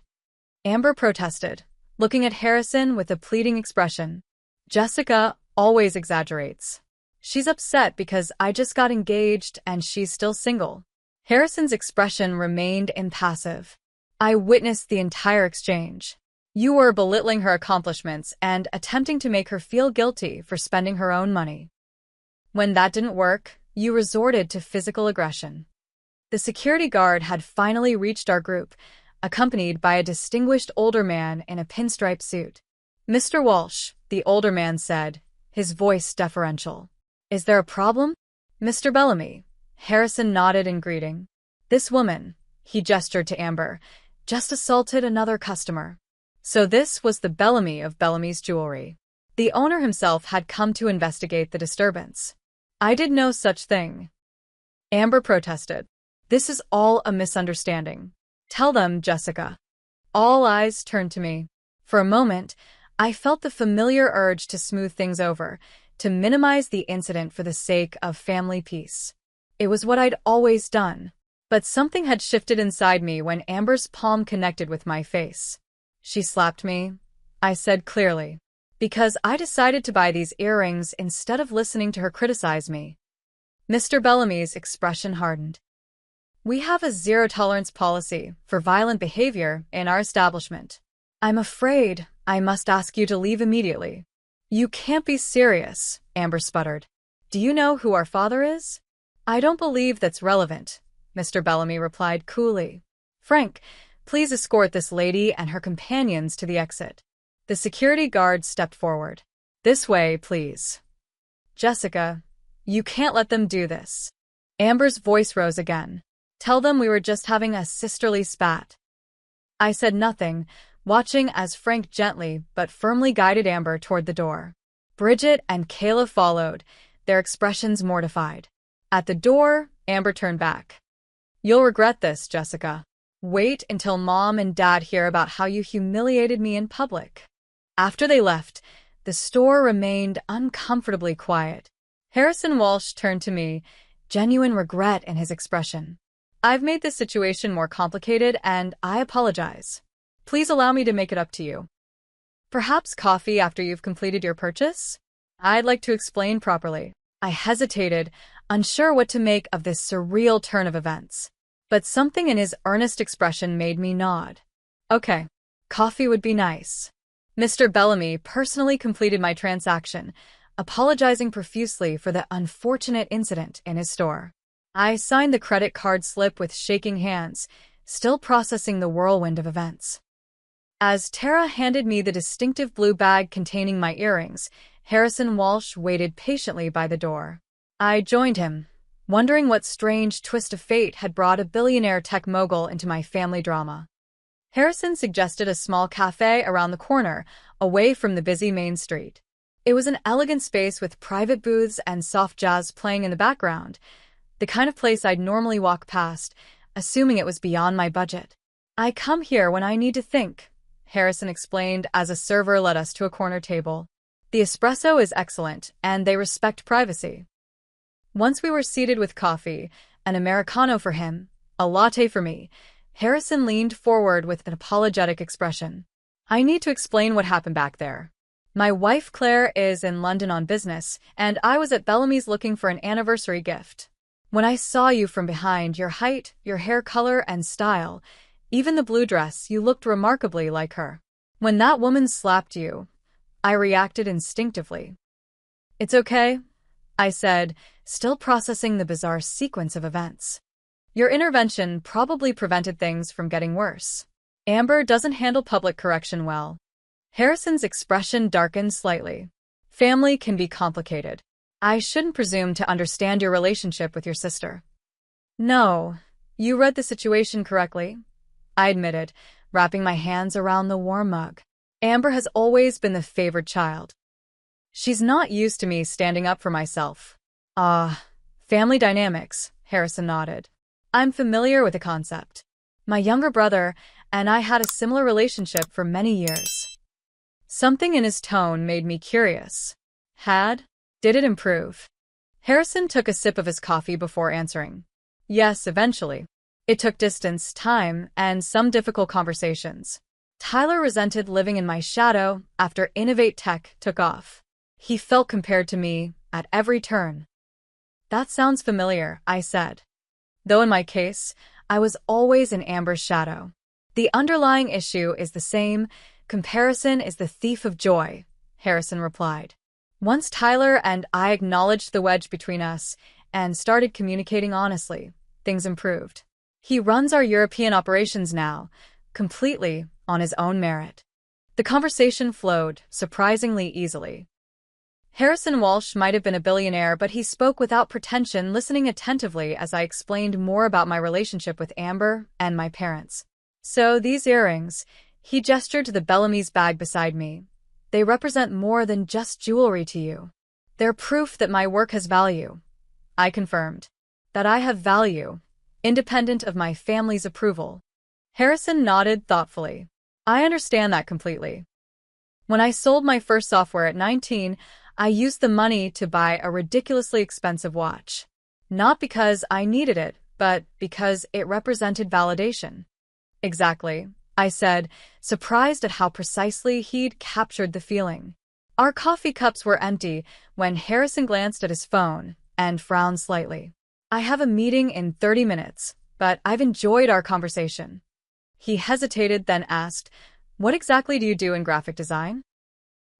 Amber protested, looking at Harrison with a pleading expression. Jessica always exaggerates. She's upset because I just got engaged and she's still single. Harrison's expression remained impassive. I witnessed the entire exchange. You were belittling her accomplishments and attempting to make her feel guilty for spending her own money. When that didn't work, you resorted to physical aggression. The security guard had finally reached our group, accompanied by a distinguished older man in a pinstripe suit. Mr. Walsh, the older man said, his voice deferential. Is there a problem? Mr. Bellamy. Harrison nodded in greeting. This woman, he gestured to Amber, just assaulted another customer. So this was the Bellamy of Bellamy's Jewelry. The owner himself had come to investigate the disturbance. I did no such thing. Amber protested. This is all a misunderstanding. Tell them, Jessica. All eyes turned to me. For a moment, I felt the familiar urge to smooth things over, to minimize the incident for the sake of family peace. It was what I'd always done. But something had shifted inside me when Amber's palm connected with my face. She slapped me, I said clearly, because I decided to buy these earrings instead of listening to her criticize me. Mr. Bellamy's expression hardened. We have a zero-tolerance policy for violent behavior in our establishment. I'm afraid I must ask you to leave immediately. You can't be serious, Amber sputtered. Do you know who our father is? I don't believe that's relevant, Mr. Bellamy replied coolly. Frank, please escort this lady and her companions to the exit. The security guard stepped forward. This way, please. Jessica, you can't let them do this. Amber's voice rose again. Tell them we were just having a sisterly spat. I said nothing, watching as Frank gently but firmly guided Amber toward the door. Bridget and Kayla followed, their expressions mortified. At the door, Amber turned back. You'll regret this, Jessica. Wait until Mom and Dad hear about how you humiliated me in public. After they left, the store remained uncomfortably quiet. Harrison Walsh turned to me, genuine regret in his expression. I've made this situation more complicated and I apologize. Please allow me to make it up to you. Perhaps coffee after you've completed your purchase? I'd like to explain properly. I hesitated, unsure what to make of this surreal turn of events. But something in his earnest expression made me nod. Okay, coffee would be nice. Mr. Bellamy personally completed my transaction, apologizing profusely for the unfortunate incident in his store. I signed the credit card slip with shaking hands, still processing the whirlwind of events. As Tara handed me the distinctive blue bag containing my earrings, Harrison Walsh waited patiently by the door. I joined him, wondering what strange twist of fate had brought a billionaire tech mogul into my family drama. Harrison suggested a small cafe around the corner, away from the busy main street. It was an elegant space with private booths and soft jazz playing in the background, the kind of place I'd normally walk past, assuming it was beyond my budget. I come here when I need to think, Harrison explained as a server led us to a corner table. The espresso is excellent, and they respect privacy. Once we were seated with coffee, an Americano for him, a latte for me, Harrison leaned forward with an apologetic expression. I need to explain what happened back there. My wife Claire is in London on business, and I was at Bellamy's looking for an anniversary gift. When I saw you from behind, your height, your hair color, and style, even the blue dress, you looked remarkably like her. When that woman slapped you, I reacted instinctively. It's okay, I said, still processing the bizarre sequence of events. Your intervention probably prevented things from getting worse. Amber doesn't handle public correction well. Harrison's expression darkened slightly. Family can be complicated. I shouldn't presume to understand your relationship with your sister. No, you read the situation correctly, I admitted, wrapping my hands around the warm mug. Amber has always been the favored child. She's not used to me standing up for myself. Family dynamics, Harrison nodded. I'm familiar with the concept. My younger brother and I had a similar relationship for many years. Something in his tone made me curious. Did it improve? Harrison took a sip of his coffee before answering. Yes, eventually. It took distance, time, and some difficult conversations. Tyler resented living in my shadow after Innovate Tech took off. He felt compared to me at every turn. That sounds familiar, I said. Though in my case, I was always in Amber's shadow. The underlying issue is the same. Comparison is the thief of joy, Harrison replied. Once Tyler and I acknowledged the wedge between us and started communicating honestly, things improved. He runs our European operations now, completely on his own merit. The conversation flowed surprisingly easily. Harrison Walsh might have been a billionaire, but he spoke without pretension, listening attentively as I explained more about my relationship with Amber and my parents. So these earrings, he gestured to the Bellamy's bag beside me. They represent more than just jewelry to you. They're proof that my work has value. I confirmed. That I have value, independent of my family's approval. Harrison nodded thoughtfully. I understand that completely. When I sold my first software at 19, I used the money to buy a ridiculously expensive watch. Not because I needed it, but because it represented validation. Exactly, I said, surprised at how precisely he'd captured the feeling. Our coffee cups were empty when Harrison glanced at his phone and frowned slightly. I have a meeting in 30 minutes, but I've enjoyed our conversation. He hesitated, then asked, What exactly do you do in graphic design?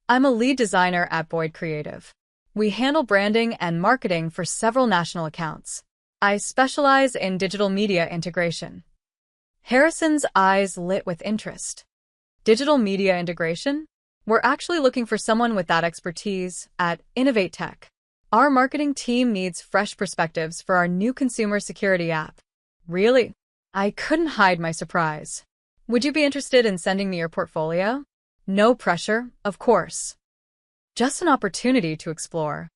I'm a lead designer at Boyd Creative. We handle branding and marketing for several national accounts. I specialize in digital media integration. Harrison's eyes lit with interest. Digital media integration? We're actually looking for someone with that expertise at Innovate Tech. Our marketing team needs fresh perspectives for our new consumer security app. Really? I couldn't hide my surprise. Would you be interested in sending me your portfolio? No pressure, of course. Just an opportunity to explore.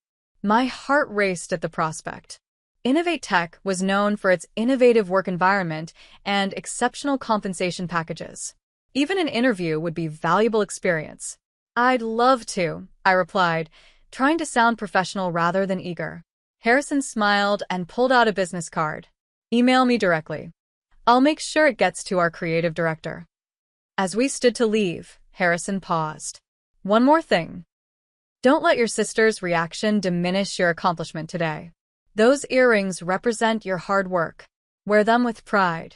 My heart raced at the prospect. Innovate Tech was known for its innovative work environment and exceptional compensation packages. Even an interview would be valuable experience. I'd love to, I replied, trying to sound professional rather than eager. Harrison smiled and pulled out a business card. Email me directly. I'll make sure it gets to our creative director. As we stood to leave, Harrison paused. One more thing. Don't let your sister's reaction diminish your accomplishment today. Those earrings represent your hard work. Wear them with pride.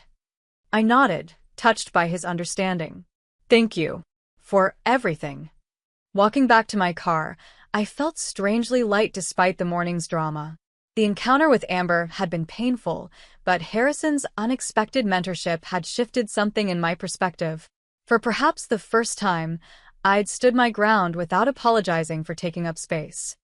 I nodded, touched by his understanding. Thank you. For everything. Walking back to my car, I felt strangely light despite the morning's drama. The encounter with Amber had been painful, but Harrison's unexpected mentorship had shifted something in my perspective. For perhaps the first time, I'd stood my ground without apologizing for taking up space.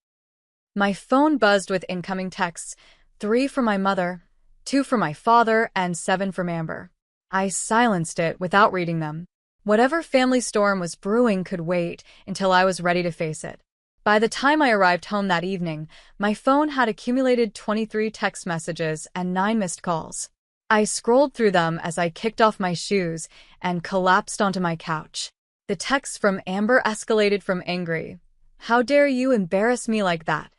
My phone buzzed with incoming texts, 3 from my mother, 2 from my father, and 7 from Amber. I silenced it without reading them. Whatever family storm was brewing could wait until I was ready to face it. By the time I arrived home that evening, my phone had accumulated 23 text messages and 9 missed calls. I scrolled through them as I kicked off my shoes and collapsed onto my couch. The texts from Amber escalated from angry, "How dare you embarrass me like that?"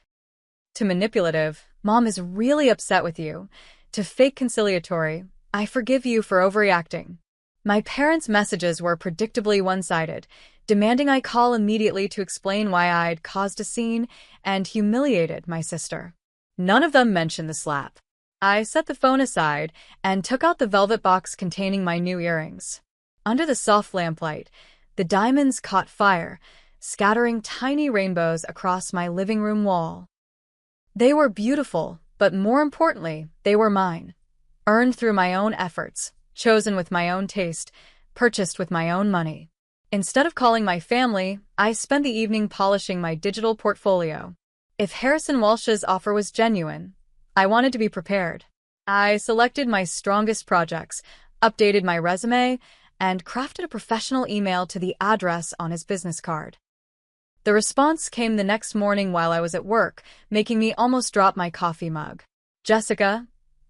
to manipulative, "Mom is really upset with you," to fake conciliatory, "I forgive you for overreacting." My parents' messages were predictably one-sided, demanding I call immediately to explain why I'd caused a scene and humiliated my sister. None of them mentioned the slap. I set the phone aside and took out the velvet box containing my new earrings. Under the soft lamplight, the diamonds caught fire, scattering tiny rainbows across my living room wall. They were beautiful, but more importantly, they were mine. Earned through my own efforts, chosen with my own taste, purchased with my own money. Instead of calling my family, I spent the evening polishing my digital portfolio. If Harrison Walsh's offer was genuine, I wanted to be prepared. I selected my strongest projects, updated my resume, and crafted a professional email to the address on his business card. The response came the next morning while I was at work, making me almost drop my coffee mug. Jessica,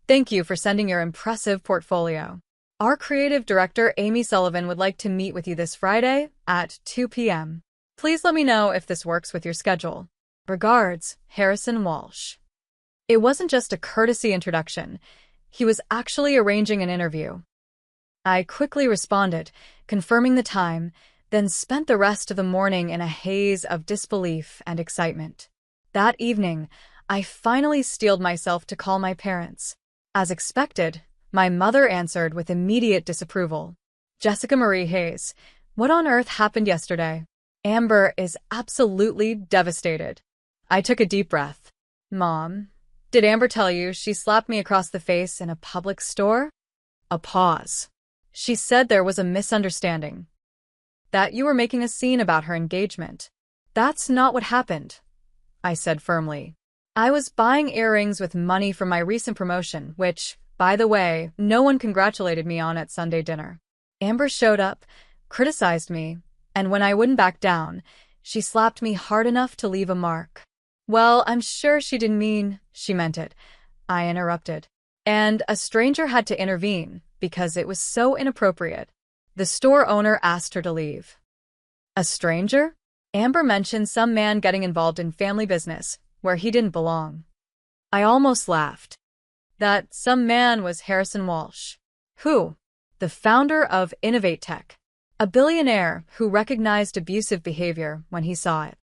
thank you for sending your impressive portfolio. Our creative director, Amy Sullivan, would like to meet with you this Friday at 2 p.m. Please let me know if this works with your schedule. Regards, Harrison Walsh. It wasn't just a courtesy introduction. He was actually arranging an interview. I quickly responded, confirming the time, then spent the rest of the morning in a haze of disbelief and excitement. That evening, I finally steeled myself to call my parents. As expected, my mother answered with immediate disapproval. Jessica Marie Hayes, what on earth happened yesterday? Amber is absolutely devastated. I took a deep breath. Mom, did Amber tell you she slapped me across the face in a public store? A pause. She said there was a misunderstanding. That you were making a scene about her engagement. That's not what happened, I said firmly. I was buying earrings with money from my recent promotion, which, by the way, no one congratulated me on at Sunday dinner. Amber showed up, criticized me, and when I wouldn't back down, she slapped me hard enough to leave a mark. Well, I'm sure she didn't mean she meant it, I interrupted. And a stranger had to intervene because it was so inappropriate. The store owner asked her to leave. A stranger? Amber mentioned some man getting involved in family business where he didn't belong. I almost laughed. That some man was Harrison Walsh. Who? The founder of Innovate Tech. A billionaire who recognized abusive behavior when he saw it.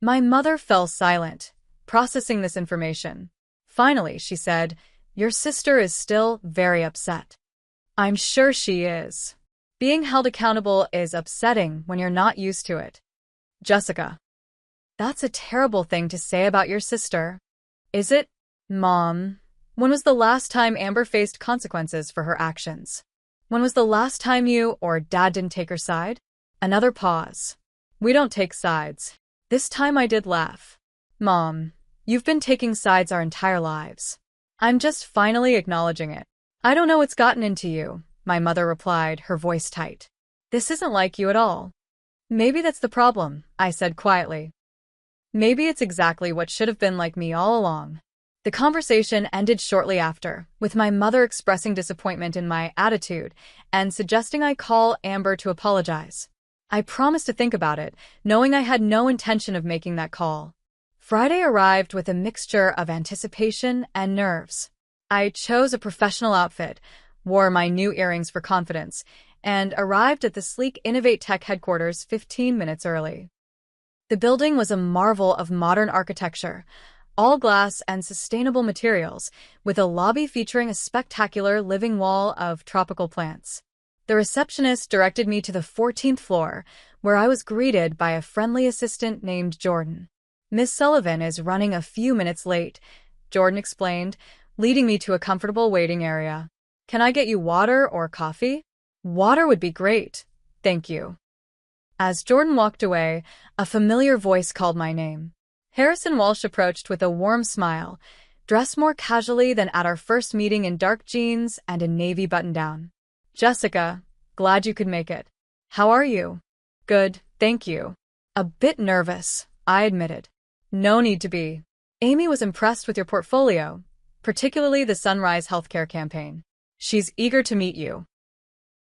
My mother fell silent, processing this information. Finally, she said, "Your sister is still very upset." I'm sure she is. Being held accountable is upsetting when you're not used to it. Jessica. That's a terrible thing to say about your sister. Is it? Mom, when was the last time Amber faced consequences for her actions? When was the last time you or Dad didn't take her side? Another pause. We don't take sides. This time I did laugh. Mom, you've been taking sides our entire lives. I'm just finally acknowledging it. I don't know what's gotten into you, my mother replied, her voice tight. This isn't like you at all. Maybe that's the problem, I said quietly. Maybe it's exactly what should have been like me all along. The conversation ended shortly after, with my mother expressing disappointment in my attitude and suggesting I call Amber to apologize. I promised to think about it, knowing I had no intention of making that call. Friday arrived with a mixture of anticipation and nerves. I chose a professional outfit, wore my new earrings for confidence, and arrived at the sleek Innovate Tech headquarters 15 minutes early. The building was a marvel of modern architecture, all glass and sustainable materials, with a lobby featuring a spectacular living wall of tropical plants. The receptionist directed me to the 14th floor, where I was greeted by a friendly assistant named Jordan. Miss Sullivan is running a few minutes late, Jordan explained, leading me to a comfortable waiting area. Can I get you water or coffee? Water would be great, thank you. As Jordan walked away, a familiar voice called my name. Harrison Walsh approached with a warm smile, dressed more casually than at our first meeting in dark jeans and a navy button-down. Jessica, glad you could make it. How are you? Good, thank you. A bit nervous, I admitted. No need to be. Amy was impressed with your portfolio, particularly the Sunrise Healthcare campaign. She's eager to meet you.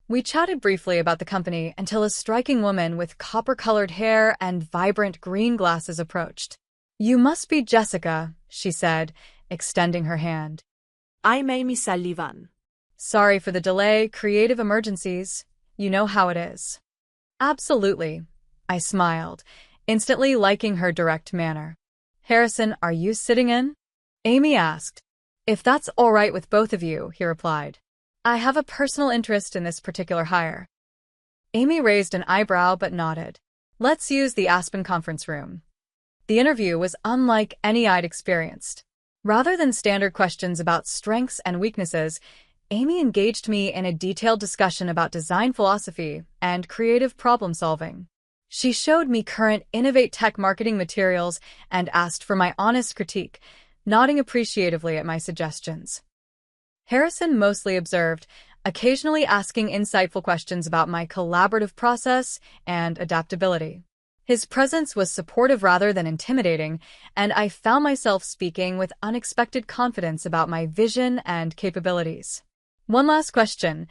We chatted briefly about the company until a striking woman with copper-colored hair and vibrant green glasses approached. You must be Jessica, she said, extending her hand. I'm Amy Sullivan. Sorry for the delay, creative emergencies. You know how it is. Absolutely, I smiled, instantly liking her direct manner. Harrison, are you sitting in? Amy asked. If that's all right with both of you, he replied. I have a personal interest in this particular hire. Amy raised an eyebrow but nodded. Let's use the Aspen conference room. The interview was unlike any I'd experienced. Rather than standard questions about strengths and weaknesses, Amy engaged me in a detailed discussion about design philosophy and creative problem-solving. She showed me current Innovate Tech marketing materials and asked for my honest critique, nodding appreciatively at my suggestions. Harrison mostly observed, occasionally asking insightful questions about my collaborative process and adaptability. His presence was supportive rather than intimidating, and I found myself speaking with unexpected confidence about my vision and capabilities. "One last question,"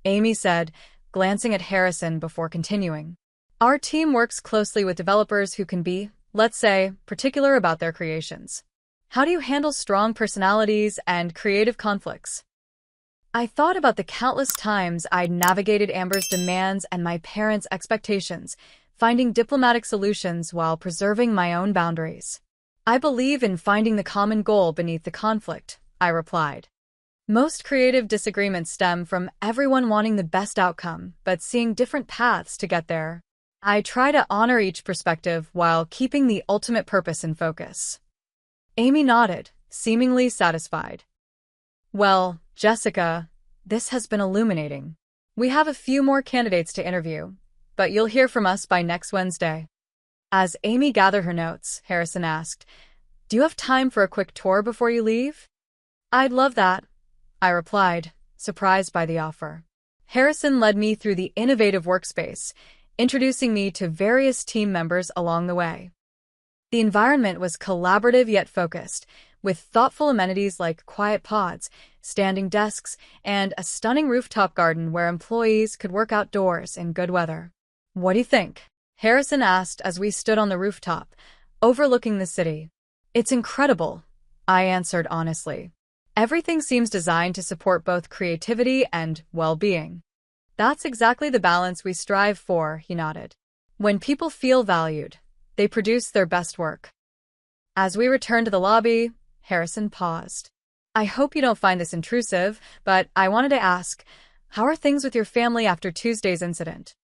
Amy said, glancing at Harrison before continuing. "Our team works closely with developers who can be, let's say, particular about their creations. How do you handle strong personalities and creative conflicts?" I thought about the countless times I'd navigated Amber's demands and my parents' expectations, finding diplomatic solutions while preserving my own boundaries. "I believe in finding the common goal beneath the conflict," I replied. "Most creative disagreements stem from everyone wanting the best outcome, but seeing different paths to get there. I try to honor each perspective while keeping the ultimate purpose in focus." Amy nodded, seemingly satisfied. "Well, Jessica, this has been illuminating. We have a few more candidates to interview, but you'll hear from us by next Wednesday." As Amy gathered her notes, Harrison asked, "Do you have time for a quick tour before you leave?" "I'd love that," I replied, surprised by the offer. Harrison led me through the innovative workspace, introducing me to various team members along the way. The environment was collaborative yet focused, with thoughtful amenities like quiet pods, standing desks, and a stunning rooftop garden where employees could work outdoors in good weather. "What do you think?" Harrison asked as we stood on the rooftop, overlooking the city. "It's incredible," I answered honestly. "Everything seems designed to support both creativity and well-being." "That's exactly the balance we strive for," he nodded. "When people feel valued, they produce their best work." As we returned to the lobby, Harrison paused. "I hope you don't find this intrusive, but I wanted to ask, how are things with your family after Tuesday's incident?"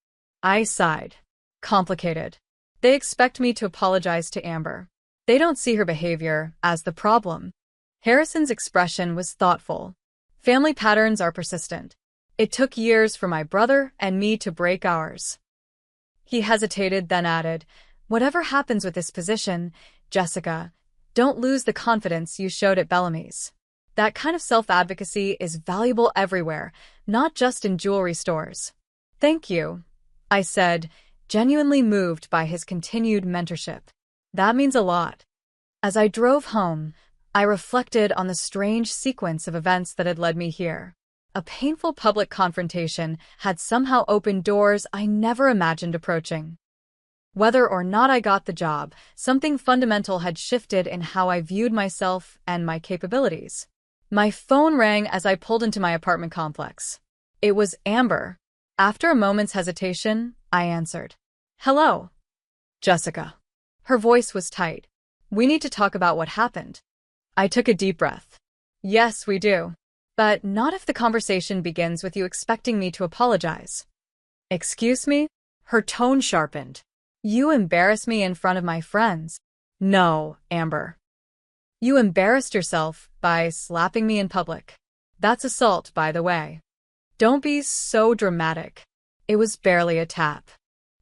I sighed. "Complicated. They expect me to apologize to Amber. They don't see her behavior as the problem." Harrison's expression was thoughtful. "Family patterns are persistent. It took years for my brother and me to break ours." He hesitated, then added, "Whatever happens with this position, Jessica, don't lose the confidence you showed at Bellamy's. That kind of self-advocacy is valuable everywhere, not just in jewelry stores." "Thank you," I said, genuinely moved by his continued mentorship. "That means a lot." As I drove home, I reflected on the strange sequence of events that had led me here. A painful public confrontation had somehow opened doors I never imagined approaching. Whether or not I got the job, something fundamental had shifted in how I viewed myself and my capabilities. My phone rang as I pulled into my apartment complex. It was Amber. After a moment's hesitation, I answered. "Hello, Jessica." Her voice was tight. "We need to talk about what happened." I took a deep breath. "Yes, we do. But not if the conversation begins with you expecting me to apologize." "Excuse me?" Her tone sharpened. "You embarrass me in front of my friends." "No, Amber. You embarrassed yourself by slapping me in public. That's assault, by the way." "Don't be so dramatic. It was barely a tap."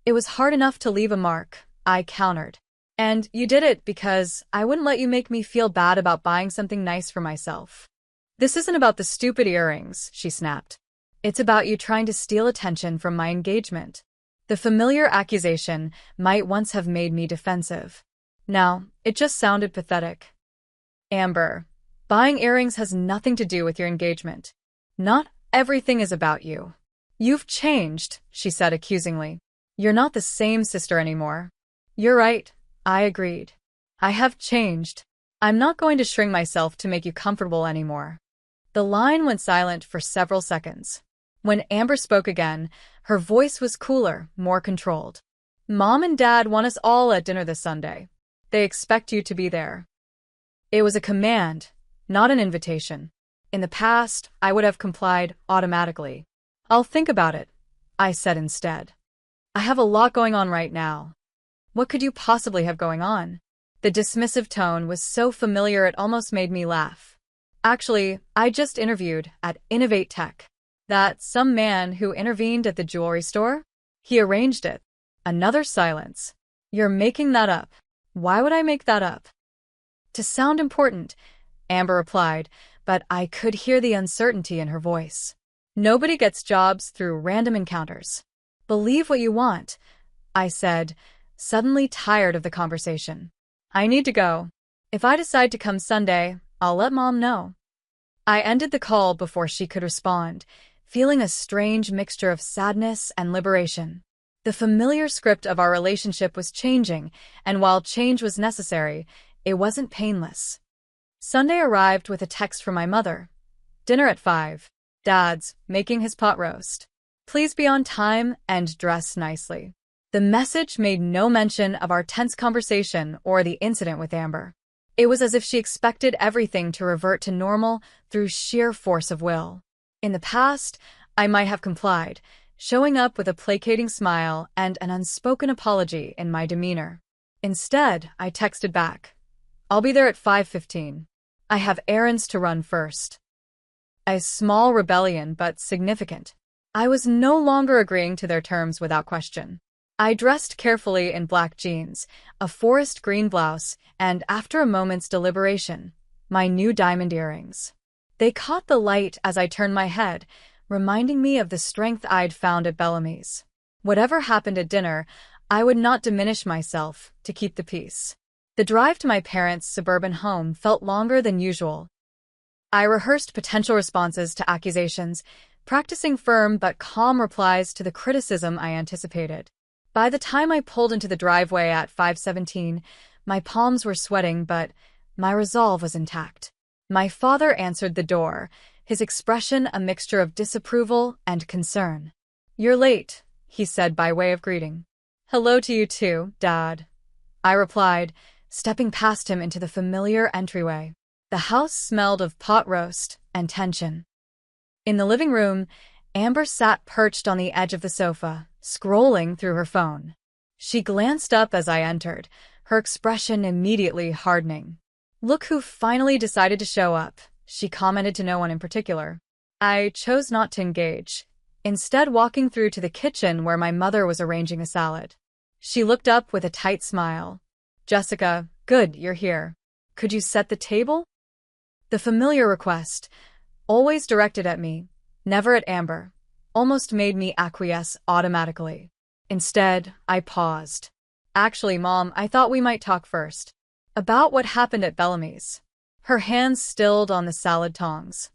"It was hard enough to leave a mark," I countered. "And you did it because I wouldn't let you make me feel bad about buying something nice for myself." "This isn't about the stupid earrings," she snapped. "It's about you trying to steal attention from my engagement." The familiar accusation might once have made me defensive. Now, it just sounded pathetic. "Amber, buying earrings has nothing to do with your engagement. Not everything is about you." "You've changed," she said accusingly. "You're not the same sister anymore." "You're right," I agreed. "I have changed. I'm not going to shrink myself to make you comfortable anymore." The line went silent for several seconds. When Amber spoke again, her voice was cooler, more controlled. "Mom and Dad want us all at dinner this Sunday. They expect you to be there." It was a command, not an invitation. In the past, I would have complied automatically. "I'll think about it," I said instead. "I have a lot going on right now." "What could you possibly have going on?" The dismissive tone was so familiar it almost made me laugh. "Actually, I just interviewed at Innovate Tech. That some man who intervened at the jewelry store? He arranged it." Another silence. You're making that up. Why would I make that up? To sound important, Amber replied, but I could hear the uncertainty in her voice. Nobody gets jobs through random encounters. Believe what you want, I said, suddenly tired of the conversation. I need to go. If I decide to come Sunday, I'll let Mom know. I ended the call before she could respond, feeling a strange mixture of sadness and liberation. The familiar script of our relationship was changing, and while change was necessary, it wasn't painless. Sunday arrived with a text from my mother. Dinner at 5. Dad's making his pot roast. Please be on time and dress nicely. The message made no mention of our tense conversation or the incident with Amber. It was as if she expected everything to revert to normal through sheer force of will. In the past, I might have complied, showing up with a placating smile and an unspoken apology in my demeanor. Instead, I texted back, I'll be there at 5:15. I have errands to run first. A small rebellion, but significant. I was no longer agreeing to their terms without question. I dressed carefully in black jeans, a forest green blouse, and after a moment's deliberation, my new diamond earrings. They caught the light as I turned my head, reminding me of the strength I'd found at Bellamy's. Whatever happened at dinner, I would not diminish myself to keep the peace. The drive to my parents' suburban home felt longer than usual. I rehearsed potential responses to accusations, practicing firm but calm replies to the criticism I anticipated. By the time I pulled into the driveway at 5:17, my palms were sweating, but my resolve was intact. My father answered the door, his expression a mixture of disapproval and concern. You're late, he said by way of greeting. Hello to you too, Dad, I replied, stepping past him into the familiar entryway. The house smelled of pot roast and tension. In the living room, Amber sat perched on the edge of the sofa, scrolling through her phone. She glanced up as I entered, her expression immediately hardening. Look who finally decided to show up, she commented to no one in particular. I chose not to engage, instead walking through to the kitchen where my mother was arranging a salad. She looked up with a tight smile. Jessica, good, you're here. Could you set the table? The familiar request, always directed at me, never at Amber, almost made me acquiesce automatically. Instead, I paused. Actually, Mom, I thought we might talk first. About what happened at Bellamy's. Her hands stilled on the salad tongs.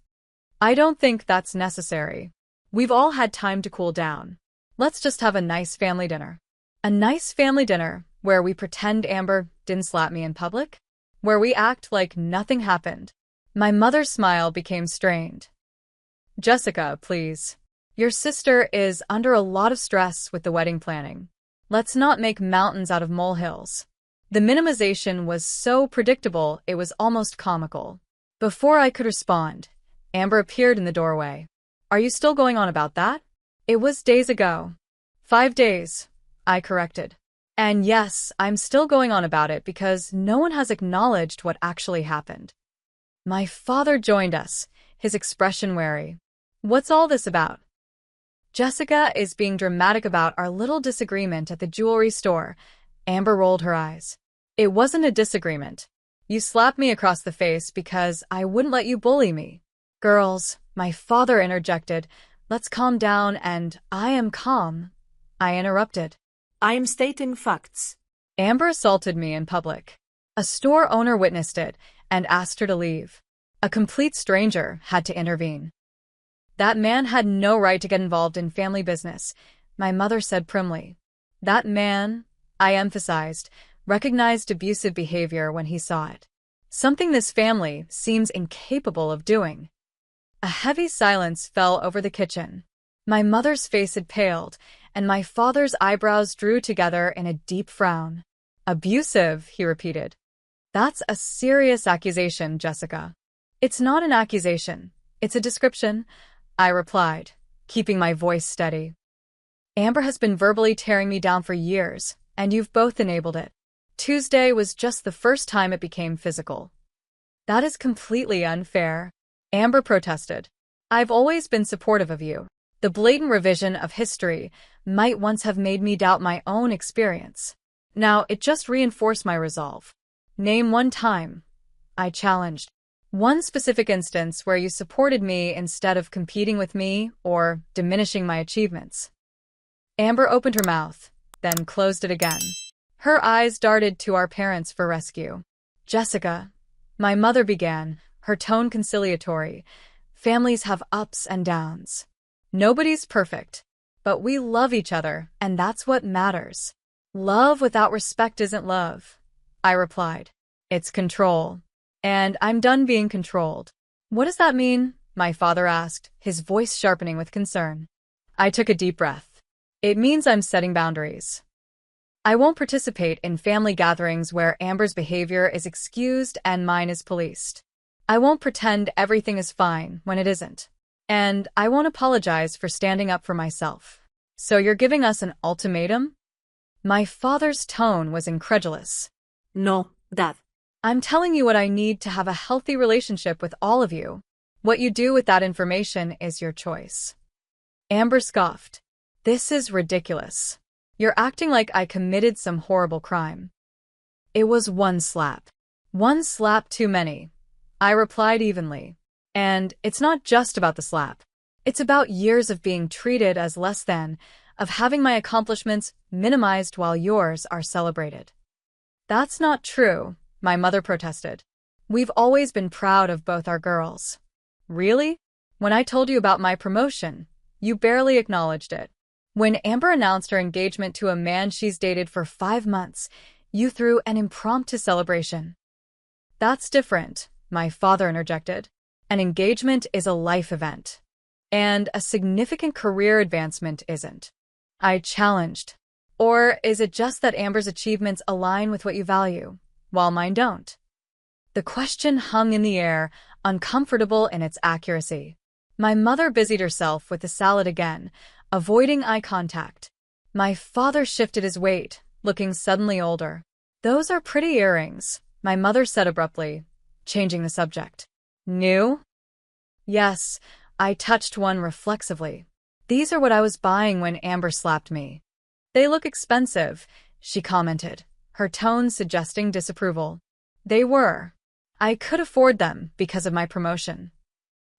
I don't think that's necessary. We've all had time to cool down. Let's just have a nice family dinner. A nice family dinner where we pretend Amber didn't slap me in public? Where we act like nothing happened? My mother's smile became strained. Jessica, please. Your sister is under a lot of stress with the wedding planning. Let's not make mountains out of molehills. The minimization was so predictable it was almost comical. Before I could respond, Amber appeared in the doorway. Are you still going on about that? It was days ago. 5 days, I corrected. And yes, I'm still going on about it because no one has acknowledged what actually happened. My father joined us, his expression wary. What's all this about? Jessica is being dramatic about our little disagreement at the jewelry store. Amber rolled her eyes. It wasn't a disagreement. You slapped me across the face because I wouldn't let you bully me. Girls, my father interjected. Let's calm down, and I am calm. I interrupted. I am stating facts. Amber assaulted me in public. A store owner witnessed it and asked her to leave. A complete stranger had to intervene. That man had no right to get involved in family business, my mother said primly. That man, I emphasized, recognized abusive behavior when he saw it. Something this family seems incapable of doing. A heavy silence fell over the kitchen. My mother's face had paled, and my father's eyebrows drew together in a deep frown. Abusive, he repeated. That's a serious accusation, Jessica. It's not an accusation. It's a description, I replied, keeping my voice steady. Amber has been verbally tearing me down for years, and you've both enabled it. Tuesday was just the first time it became physical. That is completely unfair, Amber protested. I've always been supportive of you. The blatant revision of history might once have made me doubt my own experience. Now, it just reinforced my resolve. Name one time, I challenged. One specific instance where you supported me instead of competing with me or diminishing my achievements. Amber opened her mouth, then closed it again. Her eyes darted to our parents for rescue. Jessica, my mother began, her tone conciliatory. Families have ups and downs. Nobody's perfect, but we love each other, and that's what matters. Love without respect isn't love, I replied. It's control. And I'm done being controlled. What does that mean? My father asked, his voice sharpening with concern. I took a deep breath. It means I'm setting boundaries. I won't participate in family gatherings where Amber's behavior is excused and mine is policed. I won't pretend everything is fine when it isn't. And I won't apologize for standing up for myself. So you're giving us an ultimatum? My father's tone was incredulous. No, Dad. I'm telling you what I need to have a healthy relationship with all of you. What you do with that information is your choice. Amber scoffed. This is ridiculous. You're acting like I committed some horrible crime. It was one slap. One slap too many, I replied evenly. And it's not just about the slap. It's about years of being treated as less than, of having my accomplishments minimized while yours are celebrated. That's not true, my mother protested. We've always been proud of both our girls. Really? When I told you about my promotion, you barely acknowledged it. When Amber announced her engagement to a man she's dated for 5 months, you threw an impromptu celebration. That's different, my father interjected. An engagement is a life event. And a significant career advancement isn't. I challenged. Or is it just that Amber's achievements align with what you value, while mine don't? The question hung in the air, uncomfortable in its accuracy. My mother busied herself with the salad again, avoiding eye contact. My father shifted his weight, looking suddenly older. Those are pretty earrings, my mother said abruptly, changing the subject. New? Yes, I touched one reflexively. These are what I was buying when Amber slapped me. They look expensive, she commented, her tone suggesting disapproval. They were. I could afford them because of my promotion.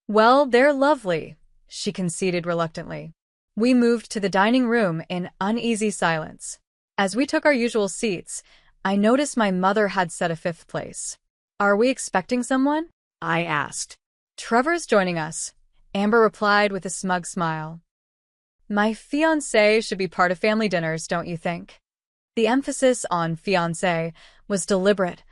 Well, they're lovely, she conceded reluctantly. We moved to the dining room in uneasy silence. As we took our usual seats, I noticed my mother had set a 5th place. Are we expecting someone? I asked. Trevor's joining us, Amber replied with a smug smile. My fiancé should be part of family dinners, don't you think? The emphasis on fiancé was deliberate,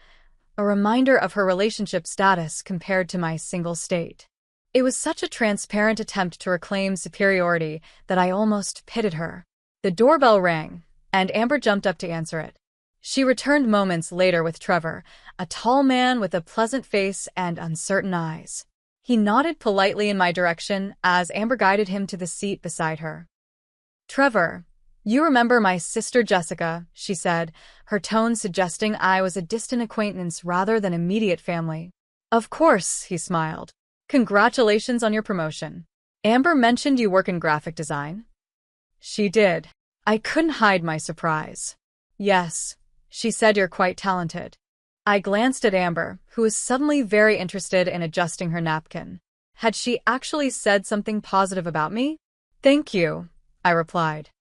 a reminder of her relationship status compared to my single state. It was such a transparent attempt to reclaim superiority that I almost pitied her. The doorbell rang, and Amber jumped up to answer it. She returned moments later with Trevor, a tall man with a pleasant face and uncertain eyes. He nodded politely in my direction as Amber guided him to the seat beside her. Trevor, you remember my sister Jessica, she said, her tone suggesting I was a distant acquaintance rather than immediate family. Of course, he smiled. Congratulations on your promotion. Amber mentioned you work in graphic design. She did. I couldn't hide my surprise. Yes, she said, you're quite talented. I glanced at Amber, who was suddenly very interested in adjusting her napkin. Had she actually said something positive about me? Thank you, I replied.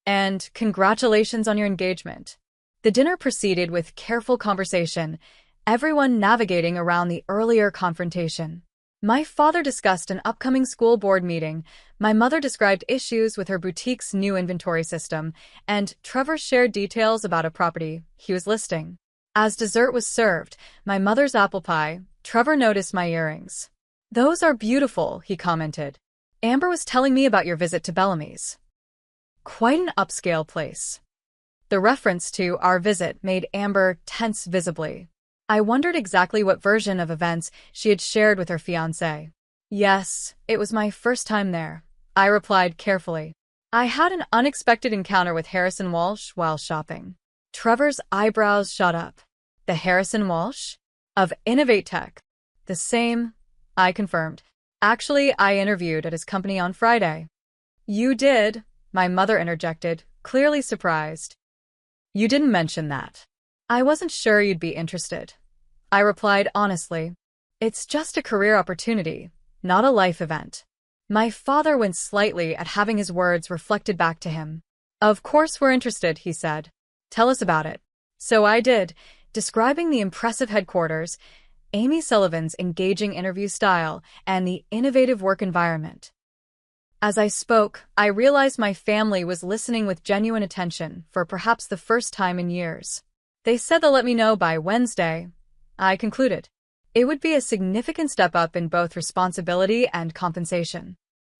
And congratulations on your engagement. The dinner proceeded with careful conversation, everyone navigating around the earlier confrontation. My father discussed an upcoming school board meeting, my mother described issues with her boutique's new inventory system, and Trevor shared details about a property he was listing. As dessert was served, my mother's apple pie, Trevor noticed my earrings. Those are beautiful, he commented. Amber was telling me about your visit to Bellamy's. Quite an upscale place. The reference to our visit made Amber tense visibly. I wondered exactly what version of events she had shared with her fiancé. Yes, it was my first time there, I replied carefully. I had an unexpected encounter with Harrison Walsh while shopping. Trevor's eyebrows shot up. The Harrison Walsh? Of Innovate Tech. The same, I confirmed. Actually, I interviewed at his company on Friday. You did, my mother interjected, clearly surprised. You didn't mention that. I wasn't sure you'd be interested. I replied honestly. It's just a career opportunity, not a life event. My father winced slightly at having his words reflected back to him. Of course we're interested, he said. Tell us about it. So I did, describing the impressive headquarters, Amy Sullivan's engaging interview style, and the innovative work environment. As I spoke, I realized my family was listening with genuine attention for perhaps the first time in years. They said they'll let me know by Wednesday. I concluded. It would be a significant step up in both responsibility and compensation.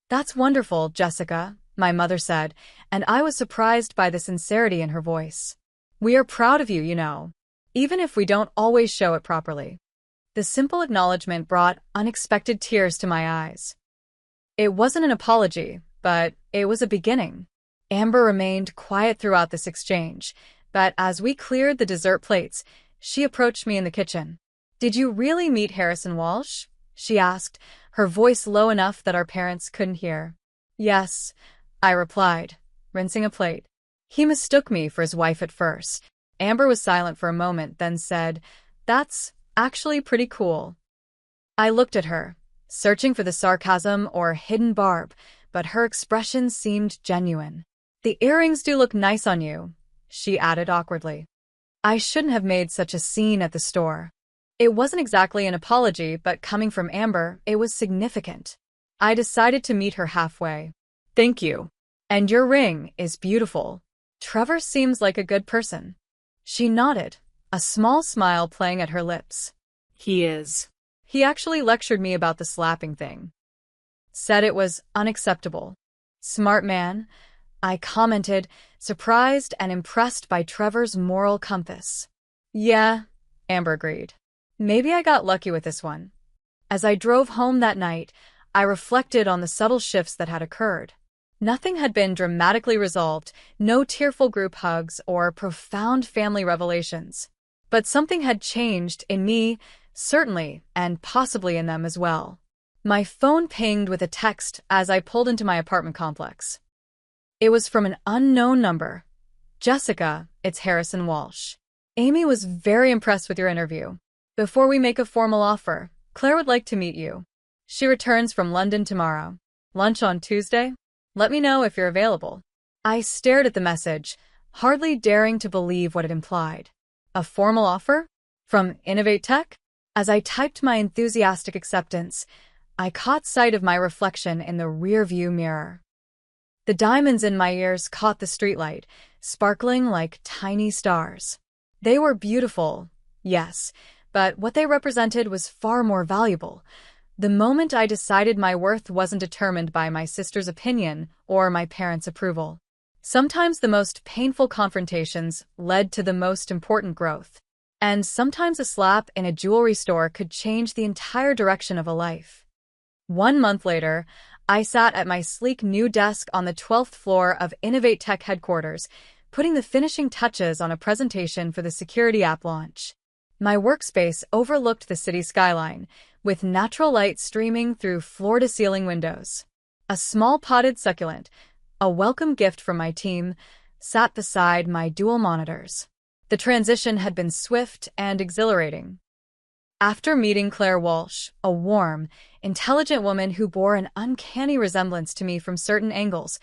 That's wonderful, Jessica, my mother said, and I was surprised by the sincerity in her voice. We are proud of you, you know, even if we don't always show it properly. The simple acknowledgement brought unexpected tears to my eyes. It wasn't an apology, but it was a beginning. Amber remained quiet throughout this exchange, but as we cleared the dessert plates, she approached me in the kitchen. Did you really meet Harrison Walsh? She asked, her voice low enough that our parents couldn't hear. Yes, I replied, rinsing a plate. He mistook me for his wife at first. Amber was silent for a moment, then said, That's actually pretty cool. I looked at her, searching for the sarcasm or hidden barb, but her expression seemed genuine. The earrings do look nice on you, she added awkwardly. I shouldn't have made such a scene at the store. It wasn't exactly an apology, but coming from Amber, it was significant. I decided to meet her halfway. Thank you. And your ring is beautiful. Trevor seems like a good person. She nodded, a small smile playing at her lips. He is. He actually lectured me about the slapping thing. Said it was unacceptable. Smart man, I commented, surprised and impressed by Trevor's moral compass. Yeah, Amber agreed. Maybe I got lucky with this one. As I drove home that night, I reflected on the subtle shifts that had occurred. Nothing had been dramatically resolved, no tearful group hugs or profound family revelations. But something had changed in me, certainly, and possibly in them as well. My phone pinged with a text as I pulled into my apartment complex. It was from an unknown number. Jessica, it's Harrison Walsh. Amy was very impressed with your interview. Before we make a formal offer, Claire would like to meet you. She returns from London tomorrow. Lunch on Tuesday? Let me know if you're available. I stared at the message, hardly daring to believe what it implied. A formal offer? From Innovate Tech? As I typed my enthusiastic acceptance, I caught sight of my reflection in the rearview mirror. The diamonds in my ears caught the streetlight, sparkling like tiny stars. They were beautiful, yes, but what they represented was far more valuable. The moment I decided my worth wasn't determined by my sister's opinion or my parents' approval. Sometimes the most painful confrontations led to the most important growth. And sometimes a slap in a jewelry store could change the entire direction of a life. 1 month later, I sat at my sleek new desk on the 12th floor of Innovate Tech headquarters, putting the finishing touches on a presentation for the security app launch. My workspace overlooked the city skyline, with natural light streaming through floor-to-ceiling windows. A small potted succulent, a welcome gift from my team, sat beside my dual monitors. The transition had been swift and exhilarating. After meeting Claire Walsh, a warm, intelligent woman who bore an uncanny resemblance to me from certain angles,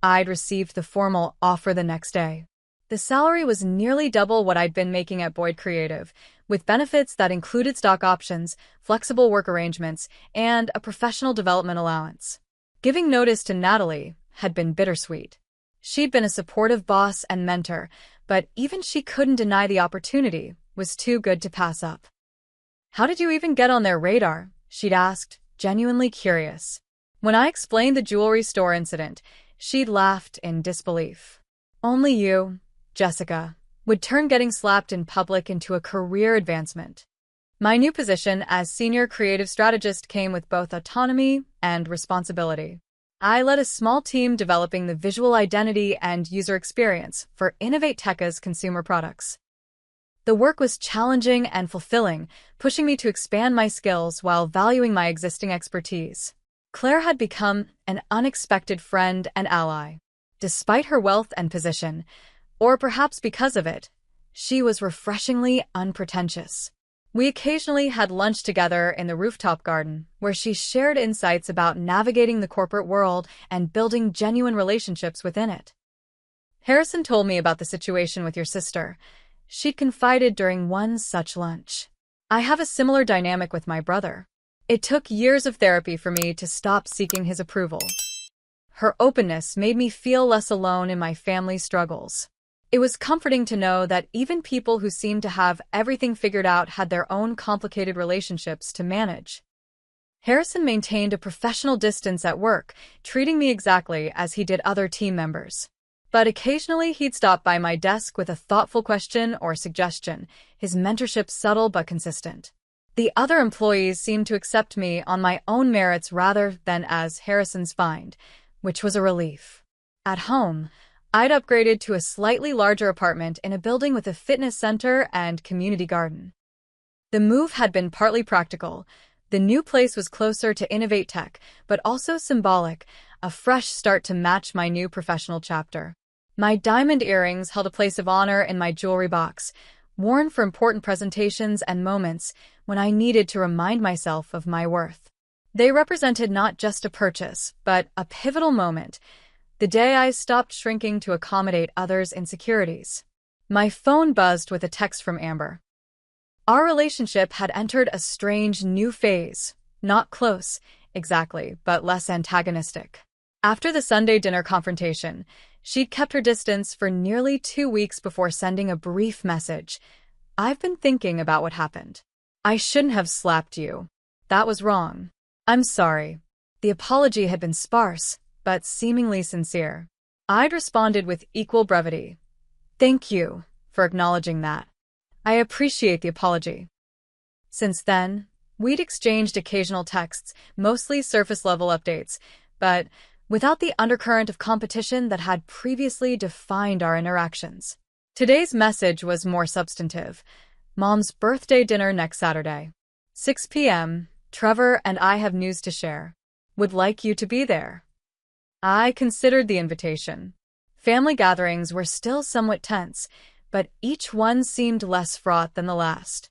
I'd received the formal offer the next day. The salary was nearly double what I'd been making at Boyd Creative, with benefits that included stock options, flexible work arrangements, and a professional development allowance. Giving notice to Natalie had been bittersweet. She'd been a supportive boss and mentor, but even she couldn't deny the opportunity was too good to pass up. How did you even get on their radar? She'd asked, genuinely curious. When I explained the jewelry store incident, she'd laughed in disbelief. Only you, Jessica, would turn getting slapped in public into a career advancement. My new position as senior creative strategist came with both autonomy and responsibility. I led a small team developing the visual identity and user experience for Innovate Tech's consumer products. The work was challenging and fulfilling, pushing me to expand my skills while valuing my existing expertise. Claire had become an unexpected friend and ally. Despite her wealth and position, or perhaps because of it, she was refreshingly unpretentious. We occasionally had lunch together in the rooftop garden, where she shared insights about navigating the corporate world and building genuine relationships within it. Harrison told me about the situation with your sister. She'd confided during one such lunch. I have a similar dynamic with my brother. It took years of therapy for me to stop seeking his approval. Her openness made me feel less alone in my family's struggles. It was comforting to know that even people who seemed to have everything figured out had their own complicated relationships to manage. Harrison maintained a professional distance at work, treating me exactly as he did other team members. But occasionally he'd stop by my desk with a thoughtful question or suggestion, his mentorship subtle but consistent. The other employees seemed to accept me on my own merits rather than as Harrison's find, which was a relief. At home, I'd upgraded to a slightly larger apartment in a building with a fitness center and community garden. The move had been partly practical. The new place was closer to Innovate Tech, but also symbolic, a fresh start to match my new professional chapter. My diamond earrings held a place of honor in my jewelry box, worn for important presentations and moments when I needed to remind myself of my worth. They represented not just a purchase, but a pivotal moment, the day I stopped shrinking to accommodate others' insecurities. My phone buzzed with a text from Amber. Our relationship had entered a strange new phase, not close, exactly, but less antagonistic. After the Sunday dinner confrontation, she'd kept her distance for nearly 2 weeks before sending a brief message. I've been thinking about what happened. I shouldn't have slapped you. That was wrong. I'm sorry. The apology had been sparse, but seemingly sincere. I'd responded with equal brevity. Thank you for acknowledging that. I appreciate the apology. Since then, we'd exchanged occasional texts, mostly surface-level updates, but without the undercurrent of competition that had previously defined our interactions. Today's message was more substantive. Mom's birthday dinner next Saturday. 6 p.m. Trevor and I have news to share. Would like you to be there. I considered the invitation. Family gatherings were still somewhat tense, but each one seemed less fraught than the last.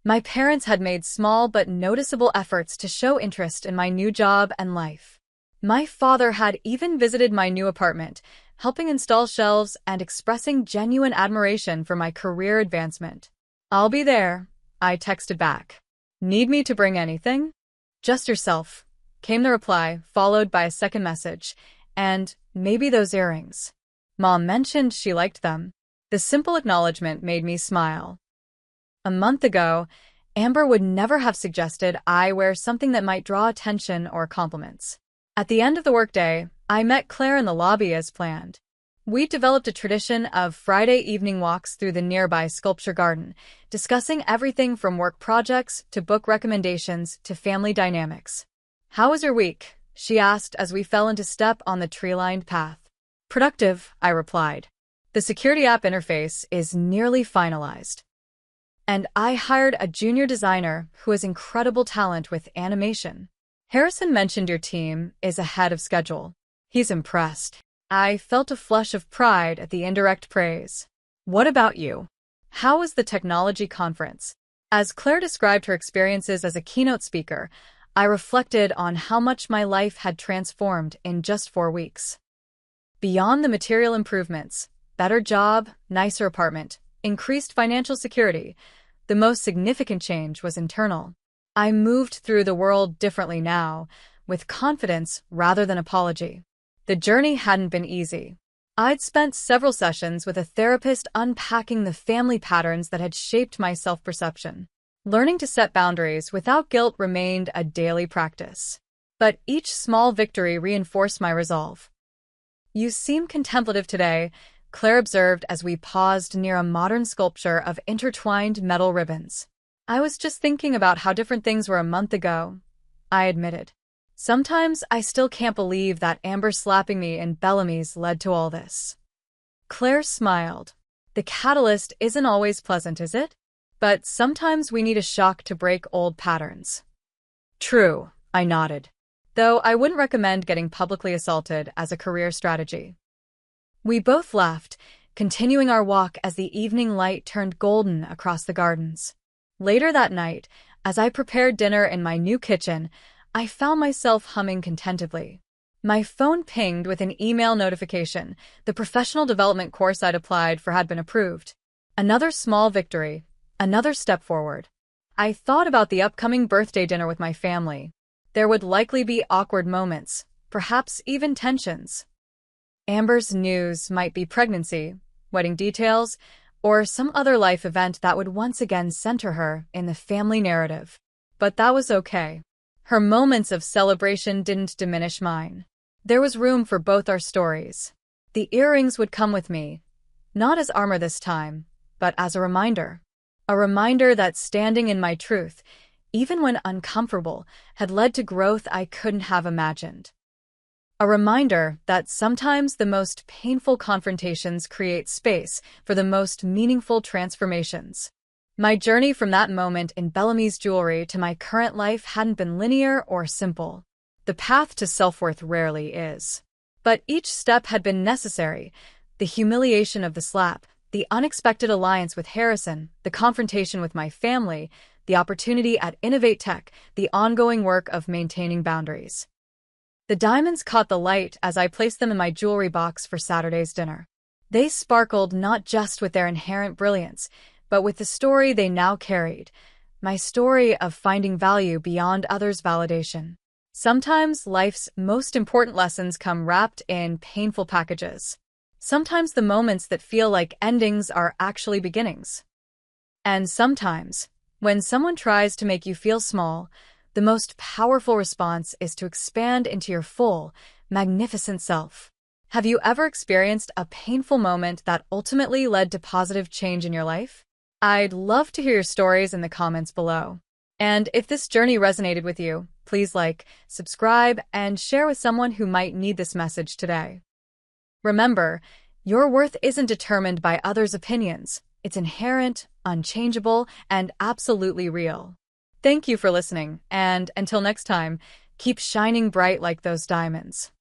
My parents had made small but noticeable efforts to show interest in my new job and life. My father had even visited my new apartment, helping install shelves and expressing genuine admiration for my career advancement. I'll be there, I texted back. Need me to bring anything? Just yourself, came the reply, followed by a second message, and maybe those earrings. Mom mentioned she liked them. The simple acknowledgement made me smile. A month ago, Amber would never have suggested I wear something that might draw attention or compliments. At the end of the workday, I met Claire in the lobby as planned. We developed a tradition of Friday evening walks through the nearby sculpture garden, discussing everything from work projects to book recommendations to family dynamics. How was your week? She asked as we fell into step on the tree-lined path. Productive, I replied. The security app interface is nearly finalized. And I hired a junior designer who has incredible talent with animation. Harrison mentioned your team is ahead of schedule. He's impressed. I felt a flush of pride at the indirect praise. What about you? How was the technology conference? As Claire described her experiences as a keynote speaker, I reflected on how much my life had transformed in just 4 weeks. Beyond the material improvements, better job, nicer apartment, increased financial security, the most significant change was internal. I moved through the world differently now, with confidence rather than apology. The journey hadn't been easy. I'd spent several sessions with a therapist unpacking the family patterns that had shaped my self-perception. Learning to set boundaries without guilt remained a daily practice. But each small victory reinforced my resolve. You seem contemplative today, Claire observed as we paused near a modern sculpture of intertwined metal ribbons. I was just thinking about how different things were a month ago, I admitted. Sometimes I still can't believe that Amber slapping me in Bellamy's led to all this. Claire smiled. The catalyst isn't always pleasant, is it? But sometimes we need a shock to break old patterns. True, I nodded. though I wouldn't recommend getting publicly assaulted as a career strategy. We both laughed, continuing our walk as the evening light turned golden across the gardens. Later that night, as I prepared dinner in my new kitchen, I found myself humming contentedly. My phone pinged with an email notification. The professional development course I'd applied for had been approved. Another small victory, another step forward. I thought about the upcoming birthday dinner with my family. There would likely be awkward moments, perhaps even tensions. Amber's news might be pregnancy, wedding details, or some other life event that would once again center her in the family narrative. But that was okay. Her moments of celebration didn't diminish mine. There was room for both our stories. The earrings would come with me, not as armor this time, but as a reminder. A reminder that standing in my truth, even when uncomfortable, had led to growth I couldn't have imagined. A reminder that sometimes the most painful confrontations create space for the most meaningful transformations. My journey from that moment in Bellamy's jewelry to my current life hadn't been linear or simple. The path to self-worth rarely is. But each step had been necessary. The humiliation of the slap, the unexpected alliance with Harrison, the confrontation with my family, the opportunity at Innovate Tech, the ongoing work of maintaining boundaries. The diamonds caught the light as I placed them in my jewelry box for Saturday's dinner. They sparkled not just with their inherent brilliance, but with the story they now carried, my story of finding value beyond others' validation. Sometimes life's most important lessons come wrapped in painful packages. Sometimes the moments that feel like endings are actually beginnings. And sometimes, when someone tries to make you feel small, the most powerful response is to expand into your full, magnificent self. Have you ever experienced a painful moment that ultimately led to positive change in your life? I'd love to hear your stories in the comments below. And if this journey resonated with you, please like, subscribe, and share with someone who might need this message today. Remember, your worth isn't determined by others' opinions. It's inherent, unchangeable, and absolutely real. Thank you for listening, and until next time, keep shining bright like those diamonds.